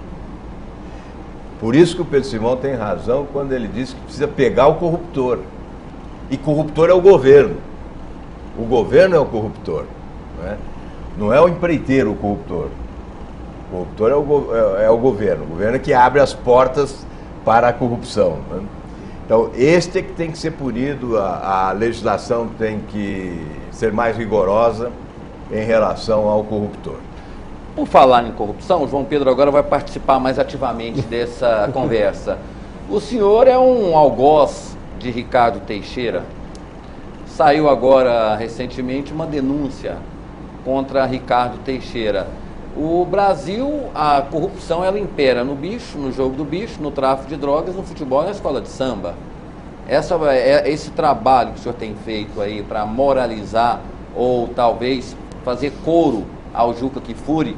Por isso que o Pedro Simão tem razão quando ele diz que precisa pegar o corruptor. E corruptor é o governo. O governo é o corruptor. Não é o empreiteiro o corruptor. O corruptor é o governo. O governo é que abre as portas para a corrupção, né? Então, este é que tem que ser punido, a legislação tem que ser mais rigorosa em relação ao corruptor. Por falar em corrupção, o João Pedro agora vai participar mais ativamente dessa conversa. O senhor é um algoz de Ricardo Teixeira. Saiu agora, recentemente, uma denúncia contra Ricardo Teixeira. O Brasil, a corrupção, ela impera no bicho, no jogo do bicho, no tráfico de drogas, no futebol e na escola de samba. Esse trabalho que o senhor tem feito aí para moralizar ou talvez fazer coro ao Juca Kfouri,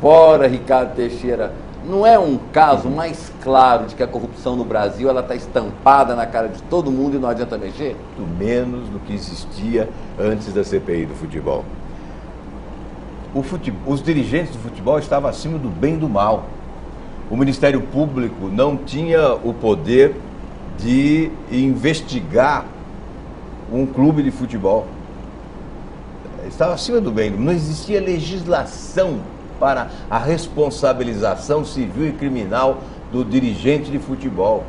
fora Ricardo Teixeira, não é um caso mais claro de que a corrupção no Brasil ela está estampada na cara de todo mundo e não adianta mexer? Muito menos do que existia antes da CPI do futebol. Os dirigentes do futebol estavam acima do bem e do mal. O Ministério Público não tinha o poder de investigar um clube de futebol. Estava acima do bem. Não existia legislação para a responsabilização civil e criminal do dirigente de futebol.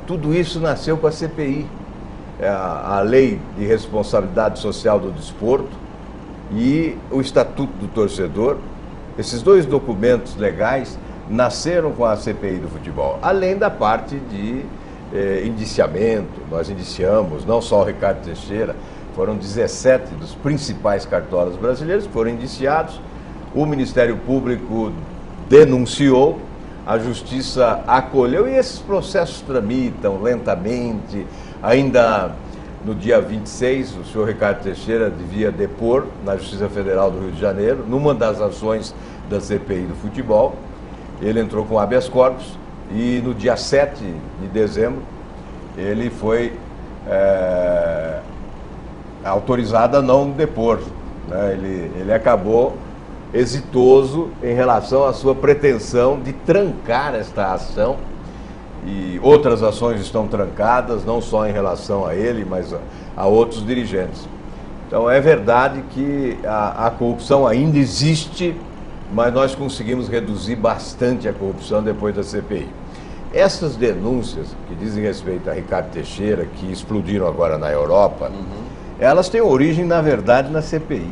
Tudo isso nasceu com a CPI. A Lei de Responsabilidade Social do Desporto e o Estatuto do Torcedor. Esses dois documentos legais nasceram com a CPI do futebol, além da parte de indiciamento. Nós indiciamos não só o Ricardo Teixeira, foram 17 dos principais cartolas brasileiros que foram indiciados. O Ministério Público denunciou, a Justiça acolheu e esses processos tramitam lentamente. Ainda no dia 26, o senhor Ricardo Teixeira devia depor na Justiça Federal do Rio de Janeiro, numa das ações da CPI do futebol. Ele entrou com habeas corpus e no dia 7 de dezembro ele foi autorizado a não depor, né? Ele acabou exitoso em relação à sua pretensão de trancar esta ação. E outras ações estão trancadas, não só em relação a ele, mas a outros dirigentes. Então é verdade que a corrupção ainda existe, mas nós conseguimos reduzir bastante a corrupção depois da CPI. Essas denúncias que dizem respeito a Ricardo Teixeira, que explodiram agora na Europa, elas têm origem, na verdade, na CPI.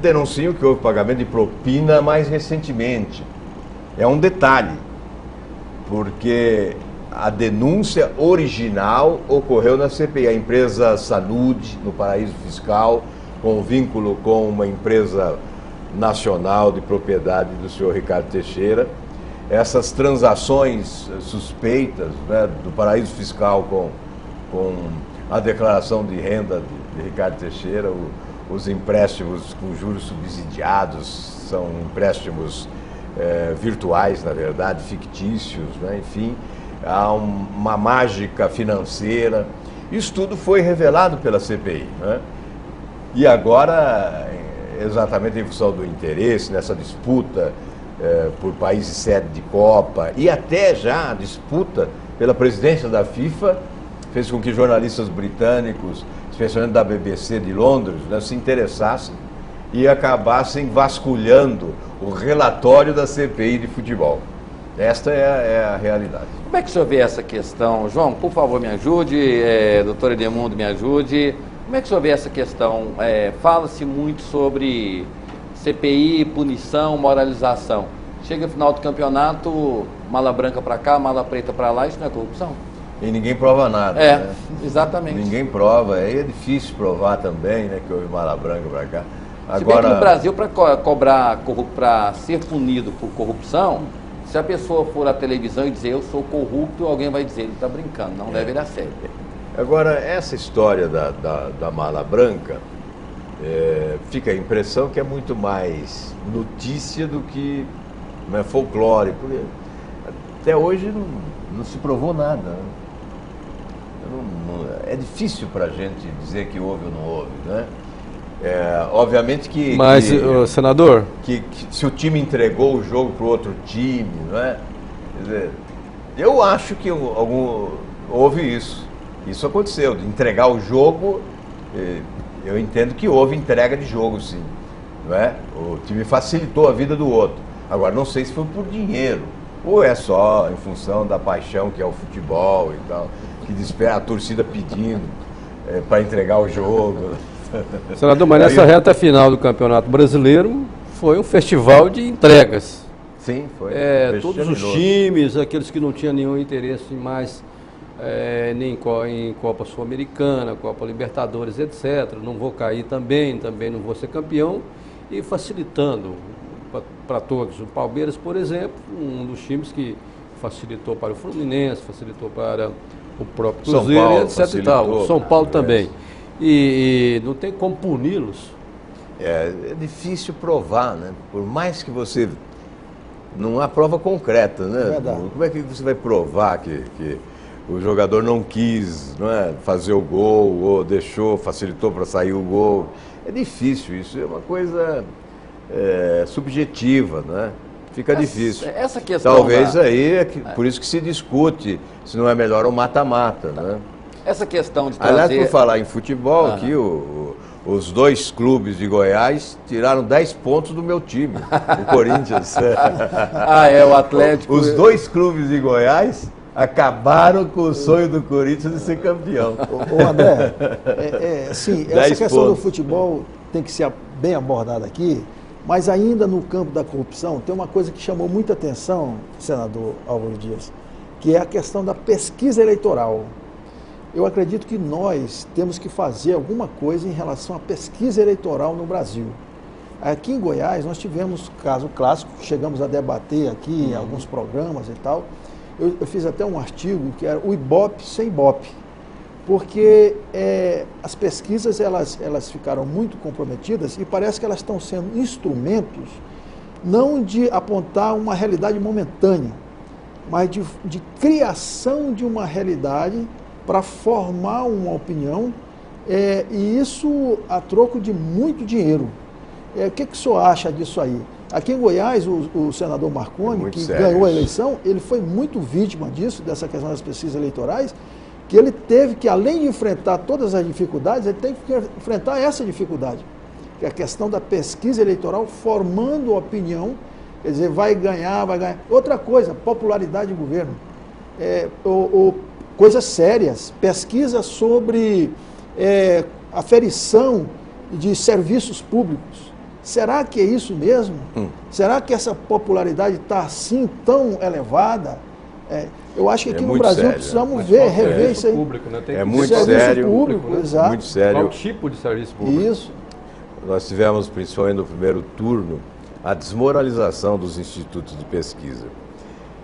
Denunciam que houve pagamento de propina mais recentemente. É um detalhe, porque a denúncia original ocorreu na CPI. A empresa Sanude, no paraíso fiscal, com vínculo com uma empresa nacional de propriedade do senhor Ricardo Teixeira. Essas transações suspeitas, né, do paraíso fiscal com a declaração de renda de Ricardo Teixeira, os empréstimos com juros subsidiados, são empréstimos virtuais, na verdade, fictícios, né? Enfim, há uma mágica financeira. Isso tudo foi revelado pela CPI, né? E agora, exatamente em função do interesse nessa disputa por países sede de Copa e até já a disputa pela presidência da FIFA, fez com que jornalistas britânicos, especialmente da BBC de Londres, né, se interessassem e acabassem vasculhando o relatório da CPI de futebol. Esta é a realidade. Como é que o senhor vê essa questão? João, por favor, me ajude. Doutor Edemundo, me ajude. Como é que o senhor vê essa questão? Fala-se muito sobre CPI, punição, moralização. Chega no final do campeonato, mala branca para cá, mala preta para lá, isso não é corrupção? E ninguém prova nada. Né? Exatamente. Ninguém prova. Aí é difícil provar também, né, que houve mala branca para cá. Agora, se bem que no Brasil, para ser punido por corrupção, se a pessoa for à televisão e dizer eu sou corrupto, alguém vai dizer ele está brincando, não leve ele a sério. Agora, essa história da mala branca, fica a impressão que é muito mais notícia do que folclore, porque até hoje não se provou nada. Né? É difícil para a gente dizer que houve ou não houve, né? Obviamente que... Mas, senador... Que se o time entregou o jogo para o outro time, não é? Quer dizer, eu acho que houve isso. Isso aconteceu, de entregar o jogo, eu entendo que houve entrega de jogo, sim. Não é? O time facilitou a vida do outro. Agora, não sei se foi por dinheiro, ou é só em função da paixão que é o futebol e tal, que desperta a torcida pedindo para entregar o jogo. Senador, mas nessa reta final do Campeonato Brasileiro foi um festival de entregas. Sim, foi. Todos os times, aqueles que não tinham nenhum interesse mais nem em Copa Sul-Americana, Copa Libertadores, etc. Não vou cair também não vou ser campeão, e facilitando para todos. O Palmeiras, por exemplo, um dos times que facilitou para o Fluminense, facilitou para o próprio Cruzeiro, São Paulo, etc. E tal. O São Paulo também. E não tem como puni-los. É difícil provar, né? Por mais que você... Não há prova concreta, né? Verdade. Como é que você vai provar que o jogador não quis, não é, fazer o gol, ou deixou, facilitou para sair o gol? É difícil isso, é uma coisa subjetiva, né? Fica difícil. Essa questão Talvez aí, por isso que se discute se não é melhor o mata-mata, né? Essa questão de trazer... Aliás, por falar em futebol, aqui os dois clubes de Goiás tiraram 10 pontos do meu time, o Corinthians. o Atlético... Os dois clubes de Goiás acabaram com o sonho do Corinthians de ser campeão. Ô André, sim, essa questão pontos. do futebol tem que ser bem abordada aqui, mas ainda no campo da corrupção tem uma coisa que chamou muita atenção, senador Álvaro Dias, que é a questão da pesquisa eleitoral. Eu acredito que nós temos que fazer alguma coisa em relação à pesquisa eleitoral no Brasil. Aqui em Goiás nós tivemos caso clássico, chegamos a debater aqui em alguns programas e tal. Eu fiz até um artigo que era o Ibope sem Ibope, porque as pesquisas elas ficaram muito comprometidas e parece que elas estão sendo instrumentos não de apontar uma realidade momentânea, mas de criação de uma realidade para formar uma opinião, e isso a troco de muito dinheiro. O que o senhor acha disso aí? Aqui em Goiás, o senador Marconi, que ganhou a eleição, ele foi muito vítima disso, dessa questão das pesquisas eleitorais, que ele teve que, além de enfrentar todas as dificuldades, ele tem que enfrentar essa dificuldade, que é a questão da pesquisa eleitoral formando opinião, quer dizer, vai ganhar. Outra coisa, popularidade do governo. Coisas sérias, pesquisa sobre aferição de serviços públicos. Será que é isso mesmo? Será que essa popularidade está assim tão elevada? Eu acho que aqui no Brasil precisamos rever isso aí. Público, né? É muito sério. Público, né? Exato. Muito sério. Qual tipo de serviço público? Isso. Nós tivemos, principalmente no primeiro turno, a desmoralização dos institutos de pesquisa.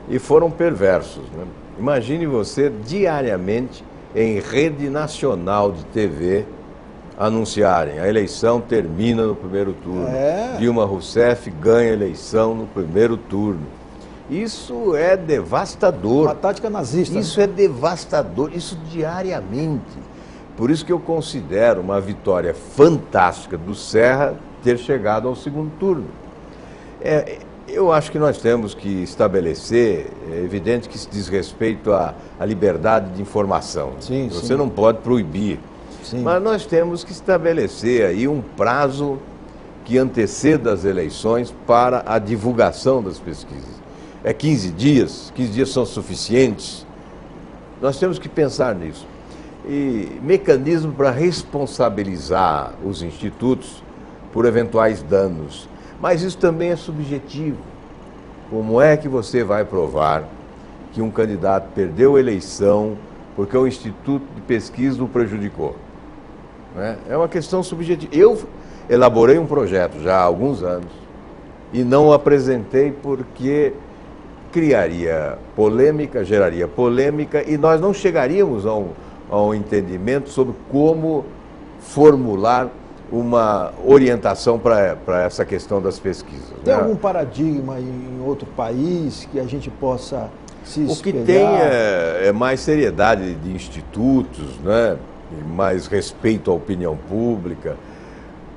E foram perversos, né? Imagine você diariamente em rede nacional de TV anunciarem: a eleição termina no primeiro turno. Dilma Rousseff ganha a eleição no primeiro turno. Isso é devastador. Uma tática nazista. Isso é devastador, isso diariamente. Por isso que eu considero uma vitória fantástica do Serra ter chegado ao segundo turno. Eu acho que nós temos que estabelecer, é evidente que se diz respeito à liberdade de informação. Sim, Você não pode proibir. Sim. Mas nós temos que estabelecer aí um prazo que anteceda as eleições para a divulgação das pesquisas. 15 dias? 15 dias são suficientes? Nós temos que pensar nisso. E mecanismo para responsabilizar os institutos por eventuais danos. Mas isso também é subjetivo. Como é que você vai provar que um candidato perdeu a eleição porque o Instituto de Pesquisa o prejudicou? É uma questão subjetiva. Eu elaborei um projeto já há alguns anos e não o apresentei porque criaria polêmica, geraria polêmica e nós não chegaríamos a um entendimento sobre como formular uma orientação para essa questão das pesquisas. Tem algum paradigma em outro país que a gente possa se espelhar? O que tem é mais seriedade de institutos, né? Mais respeito à opinião pública,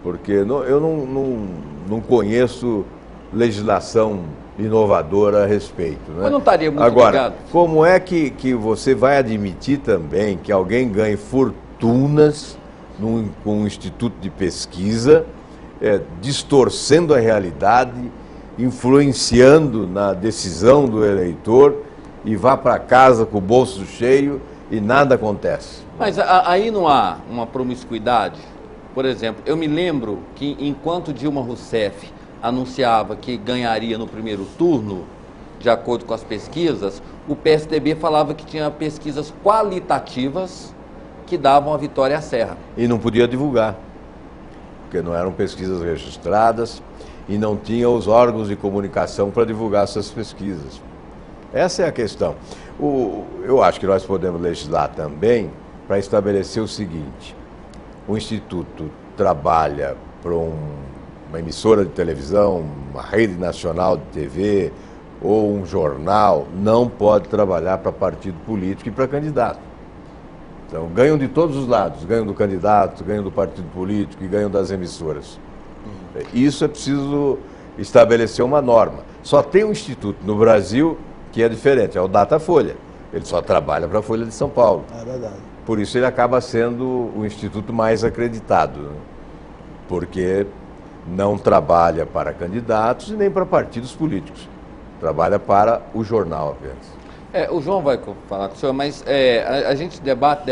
porque eu não conheço legislação inovadora a respeito. Né? Mas não estaria muito Agora, ligado? Como é que você vai admitir também que alguém ganhe fortunas com um instituto de pesquisa, distorcendo a realidade, influenciando na decisão do eleitor e vá para casa com o bolso cheio e nada acontece. Mas aí não há uma promiscuidade? Por exemplo, eu me lembro que enquanto Dilma Rousseff anunciava que ganharia no primeiro turno, de acordo com as pesquisas, o PSDB falava que tinha pesquisas qualitativas que davam a vitória à Serra. E não podia divulgar, porque não eram pesquisas registradas e não tinha os órgãos de comunicação para divulgar essas pesquisas. Essa é a questão. Eu acho que nós podemos legislar também para estabelecer o seguinte: o Instituto trabalha para uma emissora de televisão, uma rede nacional de TV ou um jornal, não pode trabalhar para partido político e para candidato. Então, ganham de todos os lados, ganham do candidato, ganham do partido político e ganham das emissoras. Isso é preciso estabelecer uma norma. Só tem um instituto no Brasil que é diferente, é o Datafolha. Ele só trabalha para a Folha de São Paulo. É verdade. Por isso ele acaba sendo o instituto mais acreditado, né? Porque não trabalha para candidatos e nem para partidos políticos. Trabalha para o jornal apenas. O João vai falar com o senhor, mas a gente debate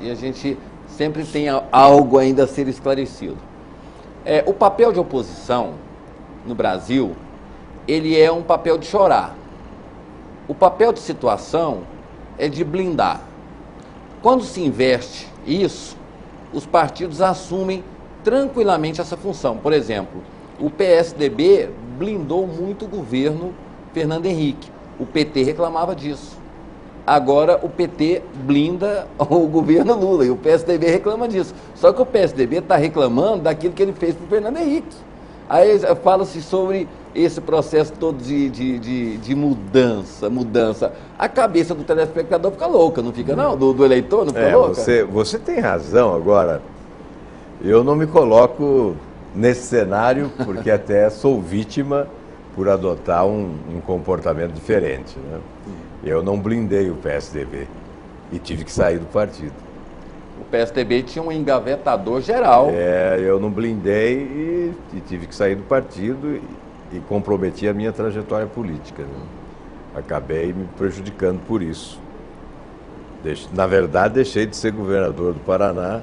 e a gente sempre tem algo ainda a ser esclarecido. O papel de oposição no Brasil, ele é um papel de chorar. O papel de situação é de blindar. Quando se investe isso, os partidos assumem tranquilamente essa função. Por exemplo, o PSDB blindou muito o governo Fernando Henrique. O PT reclamava disso. Agora o PT blinda o governo Lula e o PSDB reclama disso. Só que o PSDB está reclamando daquilo que ele fez para o Fernando Henrique. Aí fala-se sobre esse processo todo de mudança. A cabeça do telespectador fica louca, não fica não? Do eleitor não fica louca? Você tem razão. Agora, eu não me coloco nesse cenário porque até sou vítima por adotar um comportamento diferente, né? Eu não blindei o PSDB e tive que sair do partido. O PSDB tinha um engavetador geral. Eu não blindei e tive que sair do partido e comprometi a minha trajetória política, né? Acabei me prejudicando por isso. Na verdade, deixei de ser governador do Paraná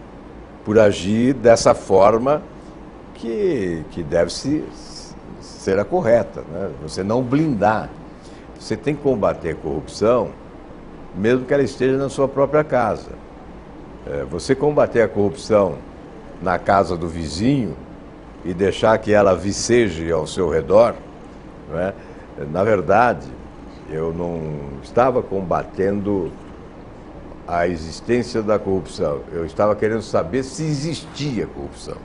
por agir dessa forma que deve ser a correta, né? Você não blindar. Você tem que combater a corrupção, mesmo que ela esteja na sua própria casa. Você combater a corrupção na casa do vizinho e deixar que ela viceje ao seu redor, não é? Na verdade, eu não estava combatendo a existência da corrupção. Eu estava querendo saber se existia corrupção,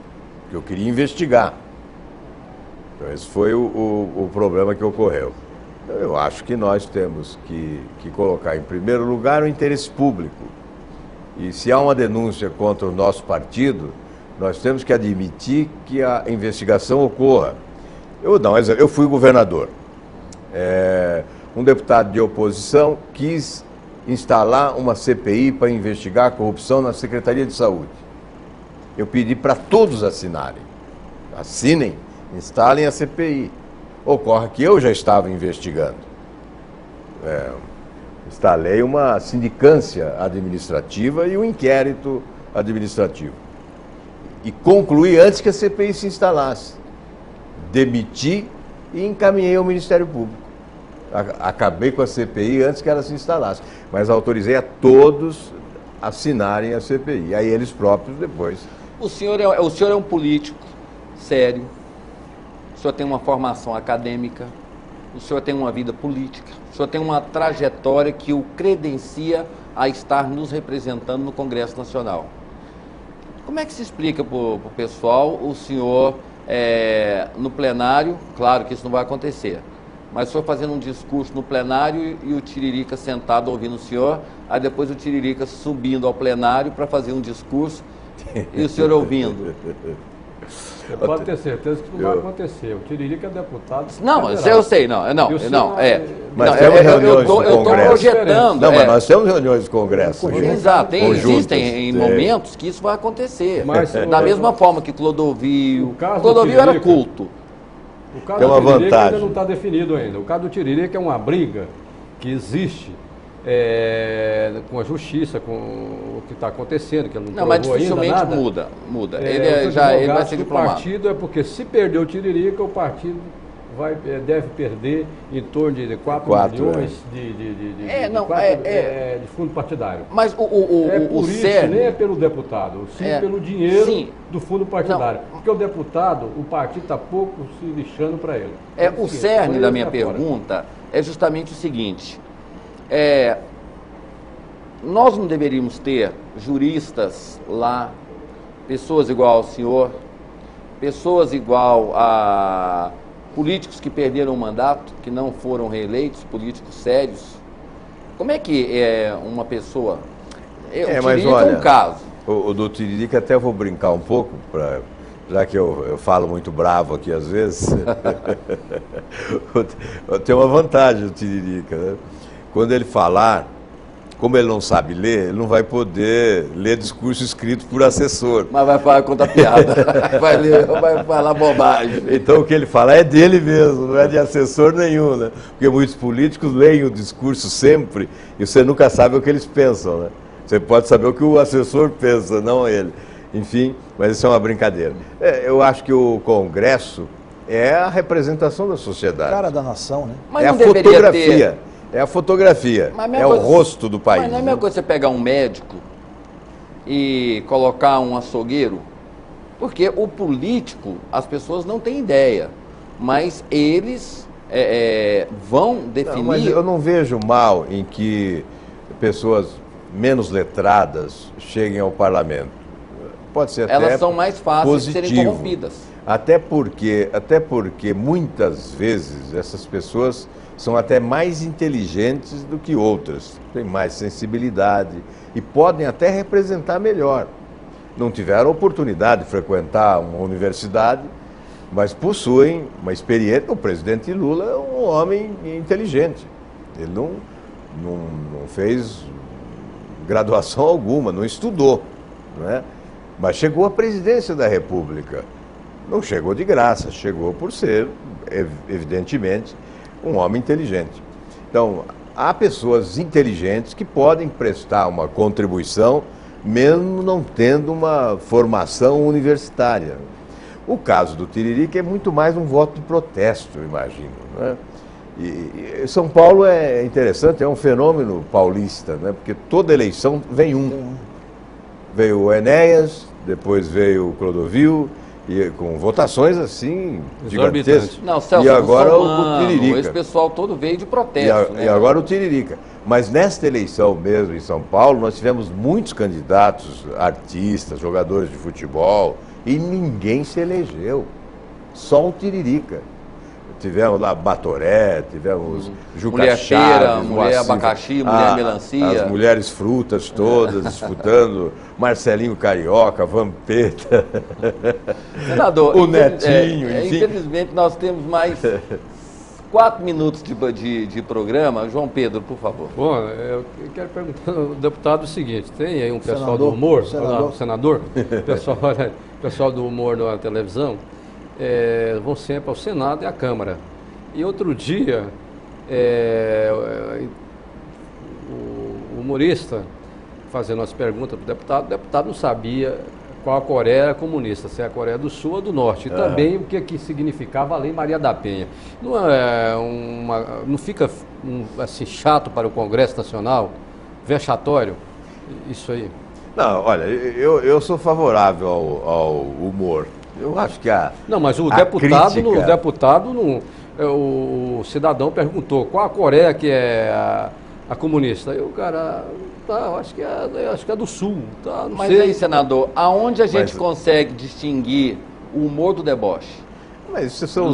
porque eu queria investigar. Então, esse foi o problema que ocorreu. Eu acho que nós temos que colocar em primeiro lugar o interesse público. E se há uma denúncia contra o nosso partido, nós temos que admitir que a investigação ocorra. Eu vou dar um exemplo. Eu fui governador. Um deputado de oposição quis instalar uma CPI para investigar a corrupção na Secretaria de Saúde. Eu pedi para todos assinarem. Assinem, instalem a CPI. Ocorre que eu já estava investigando. Instalei uma sindicância administrativa e um inquérito administrativo. E concluí antes que a CPI se instalasse. Demiti e encaminhei ao Ministério Público. Acabei com a CPI antes que ela se instalasse. Mas autorizei a todos assinarem a CPI. Aí eles próprios depois. O senhor é um político sério. O senhor tem uma formação acadêmica, o senhor tem uma vida política, o senhor tem uma trajetória que o credencia a estar nos representando no Congresso Nacional. Como é que se explica para o pessoal o senhor no plenário, claro que isso não vai acontecer, mas o senhor fazendo um discurso no plenário e o Tiririca sentado ouvindo o senhor, aí depois o Tiririca subindo ao plenário para fazer um discurso e o senhor ouvindo? Pode ter certeza que não vai acontecer. O Tiririca é deputado. Não, mas eu sei, não. Mas temos reuniões do Congresso. Eu estou projetando. Não, mas nós temos reuniões do Congresso. Exato, existem momentos que isso vai acontecer. Mas, da mesma forma que Clodovil era culto. O caso tem uma do Tiririca vantagem. ainda não está definido ainda. O caso do Tiririca é uma briga que existe com a justiça, com o que está acontecendo, que ele não mas provou ainda dificilmente nada. muda. Ele vai ser do diplomado. partido é porque se perder o Tiririca, o partido deve perder em torno de 4 milhões de fundo partidário. Mas o isso, cerne... nem é pelo deputado, sim pelo dinheiro do fundo partidário. Porque o deputado, o partido está pouco se lixando para ele. O cerne da minha pergunta é justamente o seguinte: nós não deveríamos ter juristas lá, pessoas igual ao senhor, pessoas igual a políticos que perderam o mandato, que não foram reeleitos, políticos sérios. Como é que uma pessoa... Mas olha, um caso. O do Tiririca até vou brincar um pouco, já que eu falo muito bravo aqui às vezes. Tem uma vantagem o Tiririca, né? Quando ele falar, como ele não sabe ler, ele não vai poder ler discurso escrito por assessor. Mas vai falar contra piada, vai falar bobagem. Então o que ele fala é dele mesmo, não é de assessor nenhum, né? Porque muitos políticos leem o discurso sempre e você nunca sabe o que eles pensam, né? Você pode saber o que o assessor pensa, não ele. Enfim, mas isso é uma brincadeira. Eu acho que o Congresso é a representação da sociedade. Cara da nação, né? Mas é a fotografia. É a fotografia, o rosto do país. Mas não é a mesma coisa você pegar um médico e colocar um açougueiro? Porque o político, as pessoas não têm ideia, mas eles vão definir... Mas eu não vejo mal em que pessoas menos letradas cheguem ao parlamento. Pode ser até elas são mais fáceis de serem corrompidas. Até porque muitas vezes essas pessoas são até mais inteligentes do que outras, têm mais sensibilidade e podem até representar melhor. Não tiveram oportunidade de frequentar uma universidade, mas possuem uma experiência. O presidente Lula é um homem inteligente. Ele não fez graduação alguma, não estudou, não é? Mas chegou à presidência da República. Não chegou de graça, chegou por ser, evidentemente, um homem inteligente. Então, há pessoas inteligentes que podem prestar uma contribuição, mesmo não tendo uma formação universitária. O caso do Tiririca é muito mais um voto de protesto, eu imagino, né? E São Paulo é interessante, é um fenômeno paulista, né? Porque toda eleição vem um. Veio o Enéas, depois veio o Clodovil, e com votações assim, gigantescas. Não, Celso, e agora o Tiririca. Esse pessoal todo veio de protesto. E agora o Tiririca. Mas nesta eleição mesmo em São Paulo, nós tivemos muitos candidatos, artistas, jogadores de futebol, e ninguém se elegeu. Só o Tiririca. Tivemos lá Batoré, tivemos Juca mulher Chaves, feira, mulher abacaxi, mulher melancia. As mulheres frutas todas disputando, Marcelinho Carioca, Vampeta, Senador, o Netinho, enfim. Infelizmente nós temos mais 4 minutos de programa. João Pedro, por favor. Bom, eu quero perguntar ao deputado o seguinte: tem aí um pessoal do humor, senador, pessoal do humor na televisão, vão sempre ao Senado e à Câmara. E outro dia, o humorista, fazendo as perguntas para o deputado não sabia qual a Coreia era comunista, se é a Coreia do Sul ou do Norte. E também o que significava a Lei Maria da Penha. Não fica assim, chato para o Congresso Nacional, vexatório, isso aí? Não, olha, eu sou favorável ao humor. Eu acho que Não, mas o o cidadão perguntou qual a Coreia que é a comunista. Aí o cara, acho que é do Sul. Não mas sei. Aí, senador, aonde a gente consegue distinguir o humor do deboche? Mas isso são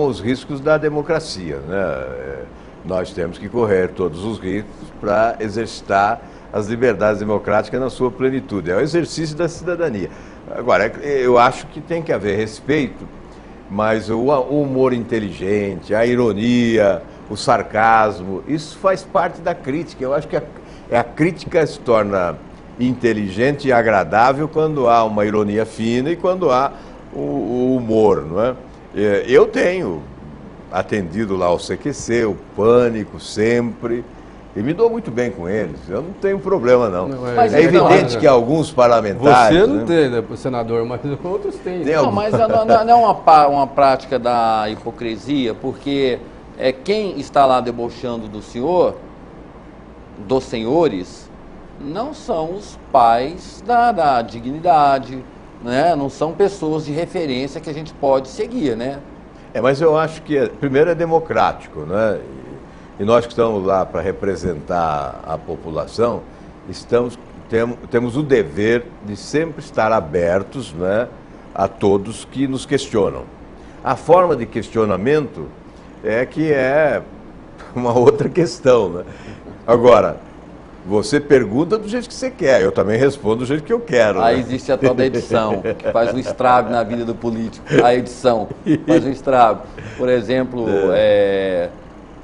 os riscos da democracia, né? Nós temos que correr todos os riscos para exercitar as liberdades democráticas na sua plenitude. É o exercício da cidadania. Agora, eu acho que tem que haver respeito, mas o humor inteligente, a ironia, o sarcasmo, isso faz parte da crítica. Eu acho que a crítica se torna inteligente e agradável quando há uma ironia fina e quando há o humor, não é? Eu tenho atendido lá o CQC, o Pânico, sempre, e me dou muito bem com eles. Eu não tenho problema, não. Mas é evidente que alguns parlamentares... Você não tem, né, senador, mas outros têm. Não, mas não é uma prática da hipocrisia, porque quem está lá debochando do senhor, dos senhores, não são os pais da dignidade, né? Não são pessoas de referência que a gente pode seguir, né? Mas eu acho que, primeiro, é democrático, né? E nós que estamos lá para representar a população, temos o dever de sempre estar abertos, né, a todos que nos questionam. A forma de questionamento é uma outra questão, né? Agora, você pergunta do jeito que você quer, eu também respondo do jeito que eu quero. Aí né? existe a tal da edição, que faz um estrago na vida do político. A edição faz um estrago. Por exemplo,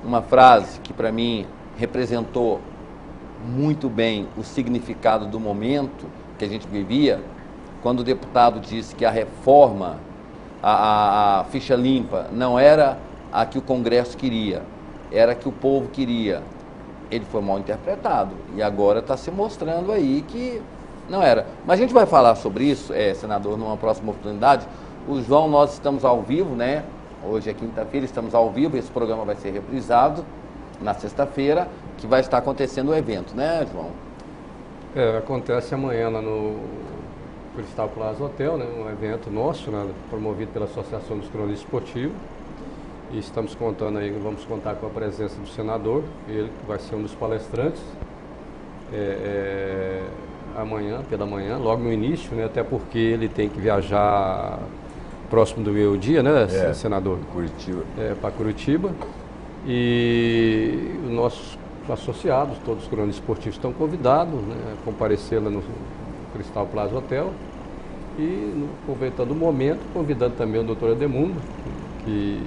uma frase que para mim representou muito bem o significado do momento que a gente vivia, quando o deputado disse que a reforma, a ficha limpa, não era a que o Congresso queria, era a que o povo queria. Ele foi mal interpretado e agora está se mostrando aí que não era. Mas a gente vai falar sobre isso, senador, numa próxima oportunidade. O João, nós estamos ao vivo, né? Hoje é quinta-feira, estamos ao vivo, esse programa vai ser reprisado na sexta-feira, que vai estar acontecendo o evento, né, João? Acontece amanhã lá no Crystal Plaza Hotel, né? Um evento nosso, né? Promovido pela Associação dos Cronistas Esportivos. E estamos contando aí, vamos contar com a presença do senador, ele que vai ser um dos palestrantes amanhã, pela manhã, logo no início, né? Até porque ele tem que viajar próximo do meio-dia, né, senador? Curitiba. Para Curitiba. E os nossos associados, todos os cronistas esportivos estão convidados, né, a comparecer lá no Crystal Plaza Hotel. E, aproveitando o momento, convidando também o doutor Edemundo, que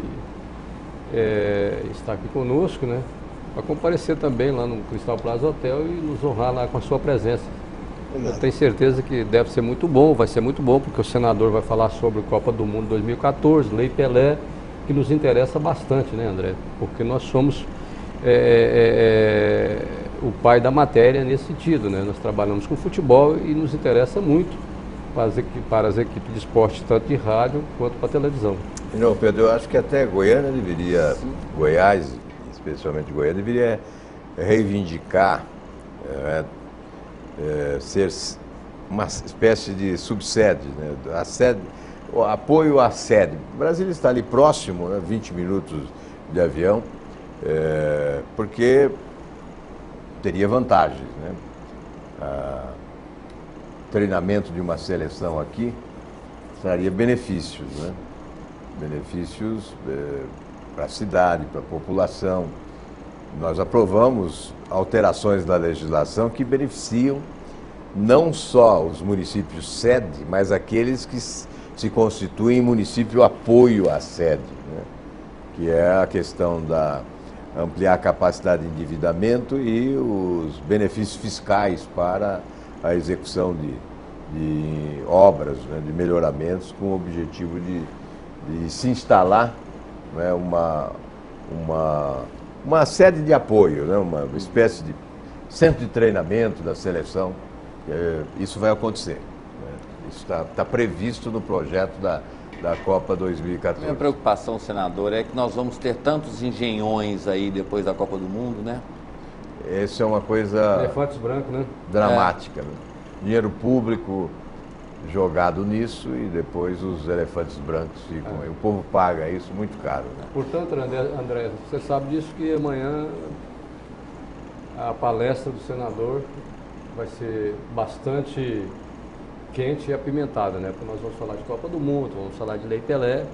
está aqui conosco, né, para comparecer também lá no Crystal Plaza Hotel e nos honrar lá com a sua presença. Eu tenho certeza que deve ser muito bom, vai ser muito bom, porque o senador vai falar sobre a Copa do Mundo 2014, Lei Pelé, que nos interessa bastante, né, André? Porque nós somos o pai da matéria nesse sentido, né? Nós trabalhamos com futebol e nos interessa muito para as equipes de esporte, tanto de rádio quanto para televisão. Não, Pedro, eu acho que até Goiânia deveria, Goiás, especialmente Goiânia, deveria reivindicar ser uma espécie de subsede, né? A sede, o apoio à sede. O Brasil está ali próximo, né? 20 minutos de avião, porque teria vantagens, né? Treinamento de uma seleção aqui traria benefícios, né? Benefícios para a cidade, para a população. Nós aprovamos alterações da legislação que beneficiam não só os municípios sede, mas aqueles que se constituem município apoio à sede, né? Que é a questão da ampliar a capacidade de endividamento e os benefícios fiscais para a execução de obras, né? De melhoramentos com o objetivo de se instalar, né? Uma sede de apoio, né? Uma espécie de centro de treinamento da seleção. Isso vai acontecer, né? Isso está previsto no projeto da Copa 2014. Minha preocupação, senador, é que nós vamos ter tantos engenhões aí depois da Copa do Mundo, né? Essa é uma coisa... Elefantes brancos, né? Dramática, né? Dinheiro público jogado nisso e depois os elefantes brancos ficam. O povo paga isso muito caro, né? Portanto, André, você sabe disso que amanhã a palestra do senador vai ser bastante quente e apimentada, né? Porque nós vamos falar de Copa do Mundo, vamos falar de Lei Pelé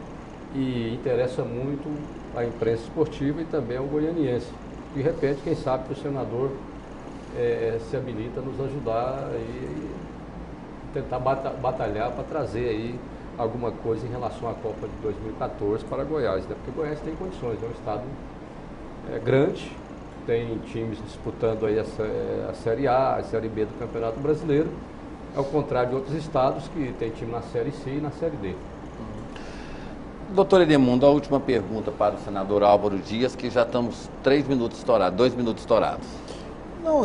e interessa muito a imprensa esportiva e também ao goianiense. De repente, quem sabe que o senador se habilita a nos ajudar e tentar batalhar para trazer aí alguma coisa em relação à Copa de 2014 para Goiás, né? Porque Goiás tem condições, é um estado grande, tem times disputando aí a Série A, a Série B do Campeonato Brasileiro, ao contrário de outros estados que tem time na Série C e na Série D. Doutor Edemundo, a última pergunta para o senador Álvaro Dias, que já estamos 2 minutos estourados. Não,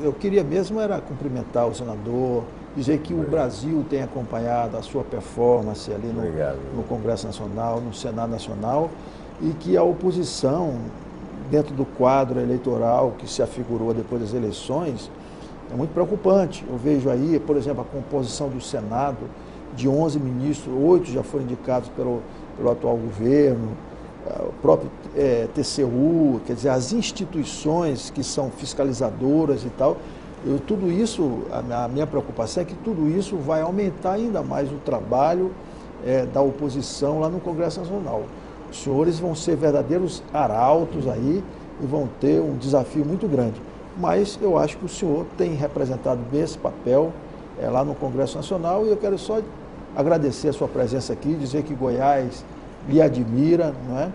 eu queria mesmo era cumprimentar o senador, dizer que o Brasil tem acompanhado a sua performance ali no Congresso Nacional, no Senado Nacional, e que a oposição, dentro do quadro eleitoral que se afigurou depois das eleições, é muito preocupante. Eu vejo aí, por exemplo, a composição do Senado, de 11 ministros, 8 já foram indicados pelo atual governo, o próprio TCU, quer dizer, as instituições que são fiscalizadoras e tal. Tudo isso, a minha preocupação é que tudo isso vai aumentar ainda mais o trabalho da oposição lá no Congresso Nacional. Os senhores vão ser verdadeiros arautos aí e vão ter um desafio muito grande. Mas eu acho que o senhor tem representado bem esse papel lá no Congresso Nacional, e eu quero só agradecer a sua presença aqui, dizer que Goiás lhe admira, não é?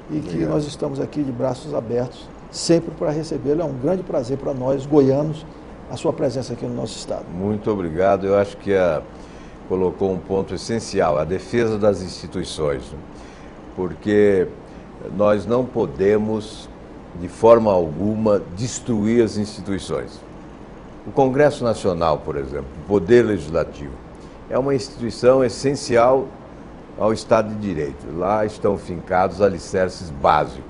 E que nós estamos aqui de braços abertos sempre para recebê-lo. É um grande prazer para nós, goianos, a sua presença aqui no nosso estado. Muito obrigado. Eu acho que colocou um ponto essencial, a defesa das instituições, porque nós não podemos, de forma alguma, destruir as instituições. O Congresso Nacional, por exemplo, o Poder Legislativo, é uma instituição essencial ao Estado de Direito. Lá estão fincados alicerces básicos.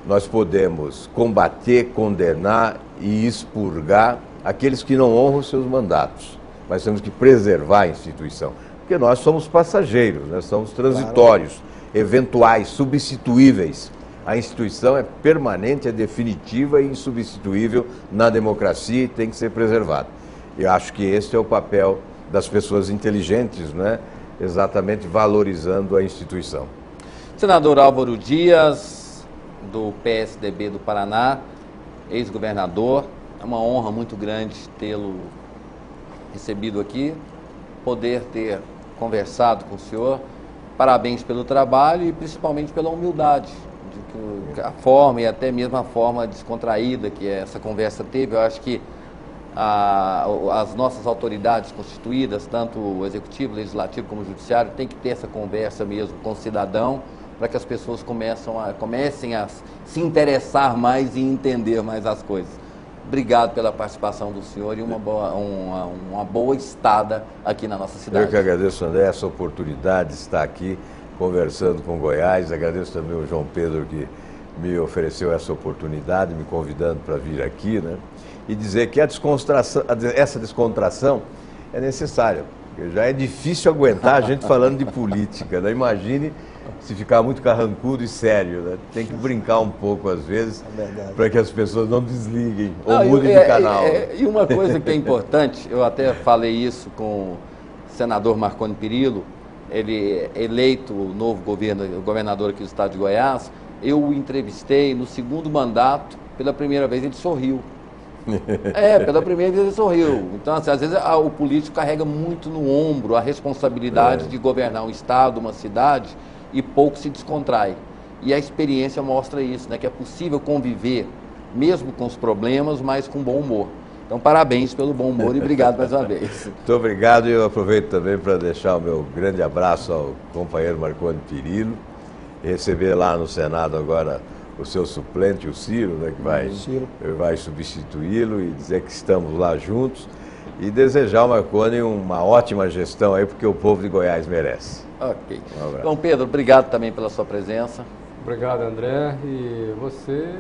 Nós podemos combater, condenar e expurgar aqueles que não honram seus mandatos, mas temos que preservar a instituição, porque nós somos passageiros, nós somos transitórios, eventuais, substituíveis. A instituição é permanente, é definitiva e insubstituível na democracia e tem que ser preservada. Eu acho que esse é o papel das pessoas inteligentes, né? Exatamente valorizando a instituição. Senador Álvaro Dias, do PSDB do Paraná, ex-governador, é uma honra muito grande tê-lo recebido aqui, poder ter conversado com o senhor. Parabéns pelo trabalho e principalmente pela humildade, de que a forma e até mesmo a forma descontraída que essa conversa teve. Eu acho que as nossas autoridades constituídas, tanto o Executivo, o Legislativo como o Judiciário, tem que ter essa conversa mesmo com o cidadão, para que as pessoas comecem a se interessar mais e entender mais as coisas. Obrigado pela participação do senhor e uma boa estada aqui na nossa cidade. Eu que agradeço, André, essa oportunidade de estar aqui conversando com Goiás. Agradeço também ao João Pedro, que me ofereceu essa oportunidade, me convidando para vir aqui, né? E dizer que essa descontração é necessária, porque já é difícil aguentar a gente falando de política, né? Imagine se ficar muito carrancudo e sério, né? Tem que brincar um pouco às vezes, para que as pessoas não desliguem ou mudem de canal. E uma coisa que é importante, eu até falei isso com o senador Marconi Perillo, ele eleito o novo governador aqui do estado de Goiás. Eu o entrevistei no segundo mandato, pela primeira vez ele sorriu. Pela primeira vez ele sorriu. Então, assim, às vezes o político carrega muito no ombro a responsabilidade de governar um estado, uma cidade, e pouco se descontrai. E a experiência mostra isso, né? Que é possível conviver, mesmo com os problemas, mas com bom humor. Então, parabéns pelo bom humor e obrigado mais uma vez. Muito obrigado, e eu aproveito também para deixar o meu grande abraço ao companheiro Marconi Perillo, e receber lá no Senado agora o seu suplente, o Ciro, né, que vai substituí-lo, e dizer que estamos lá juntos, e desejar ao Marconi uma ótima gestão aí, porque o povo de Goiás merece. Ok. Então, Pedro, obrigado também pela sua presença. Obrigado, André. E você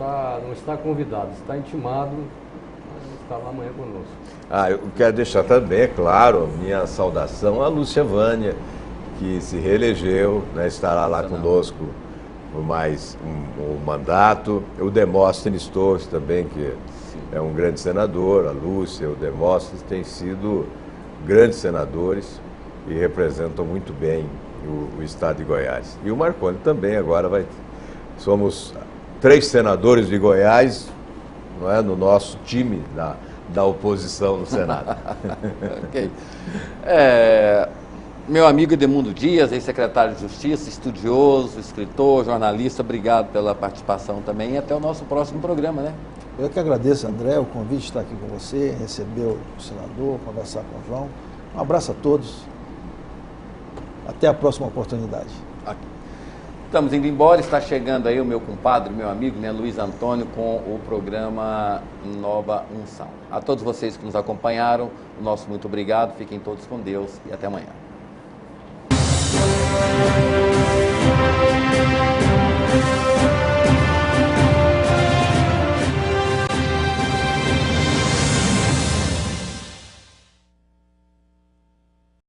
não está convidado, está intimado a estar lá amanhã conosco. Eu quero deixar também, é claro, a minha saudação à Lúcia Vânia, que se reelegeu, né, estará lá conosco por mais um mandato. O Demóstenes Torres também, que é um grande senador, a Lúcia, o Demóstenes, têm sido grandes senadores e representam muito bem o estado de Goiás. E o Marconi também agora somos 3 senadores de Goiás, não é, no nosso time da oposição no Senado. Ok. Meu amigo Edemundo Dias, ex-secretário de Justiça, estudioso, escritor, jornalista, obrigado pela participação também, e até o nosso próximo programa, né? Eu que agradeço, André, o convite de estar aqui com você, receber o senador, conversar com o João. Um abraço a todos. Até a próxima oportunidade. Aqui. Estamos indo embora, está chegando aí o meu compadre, meu amigo, né, Luiz Antônio, com o programa Nova Unção. A todos vocês que nos acompanharam, o nosso muito obrigado, fiquem todos com Deus e até amanhã.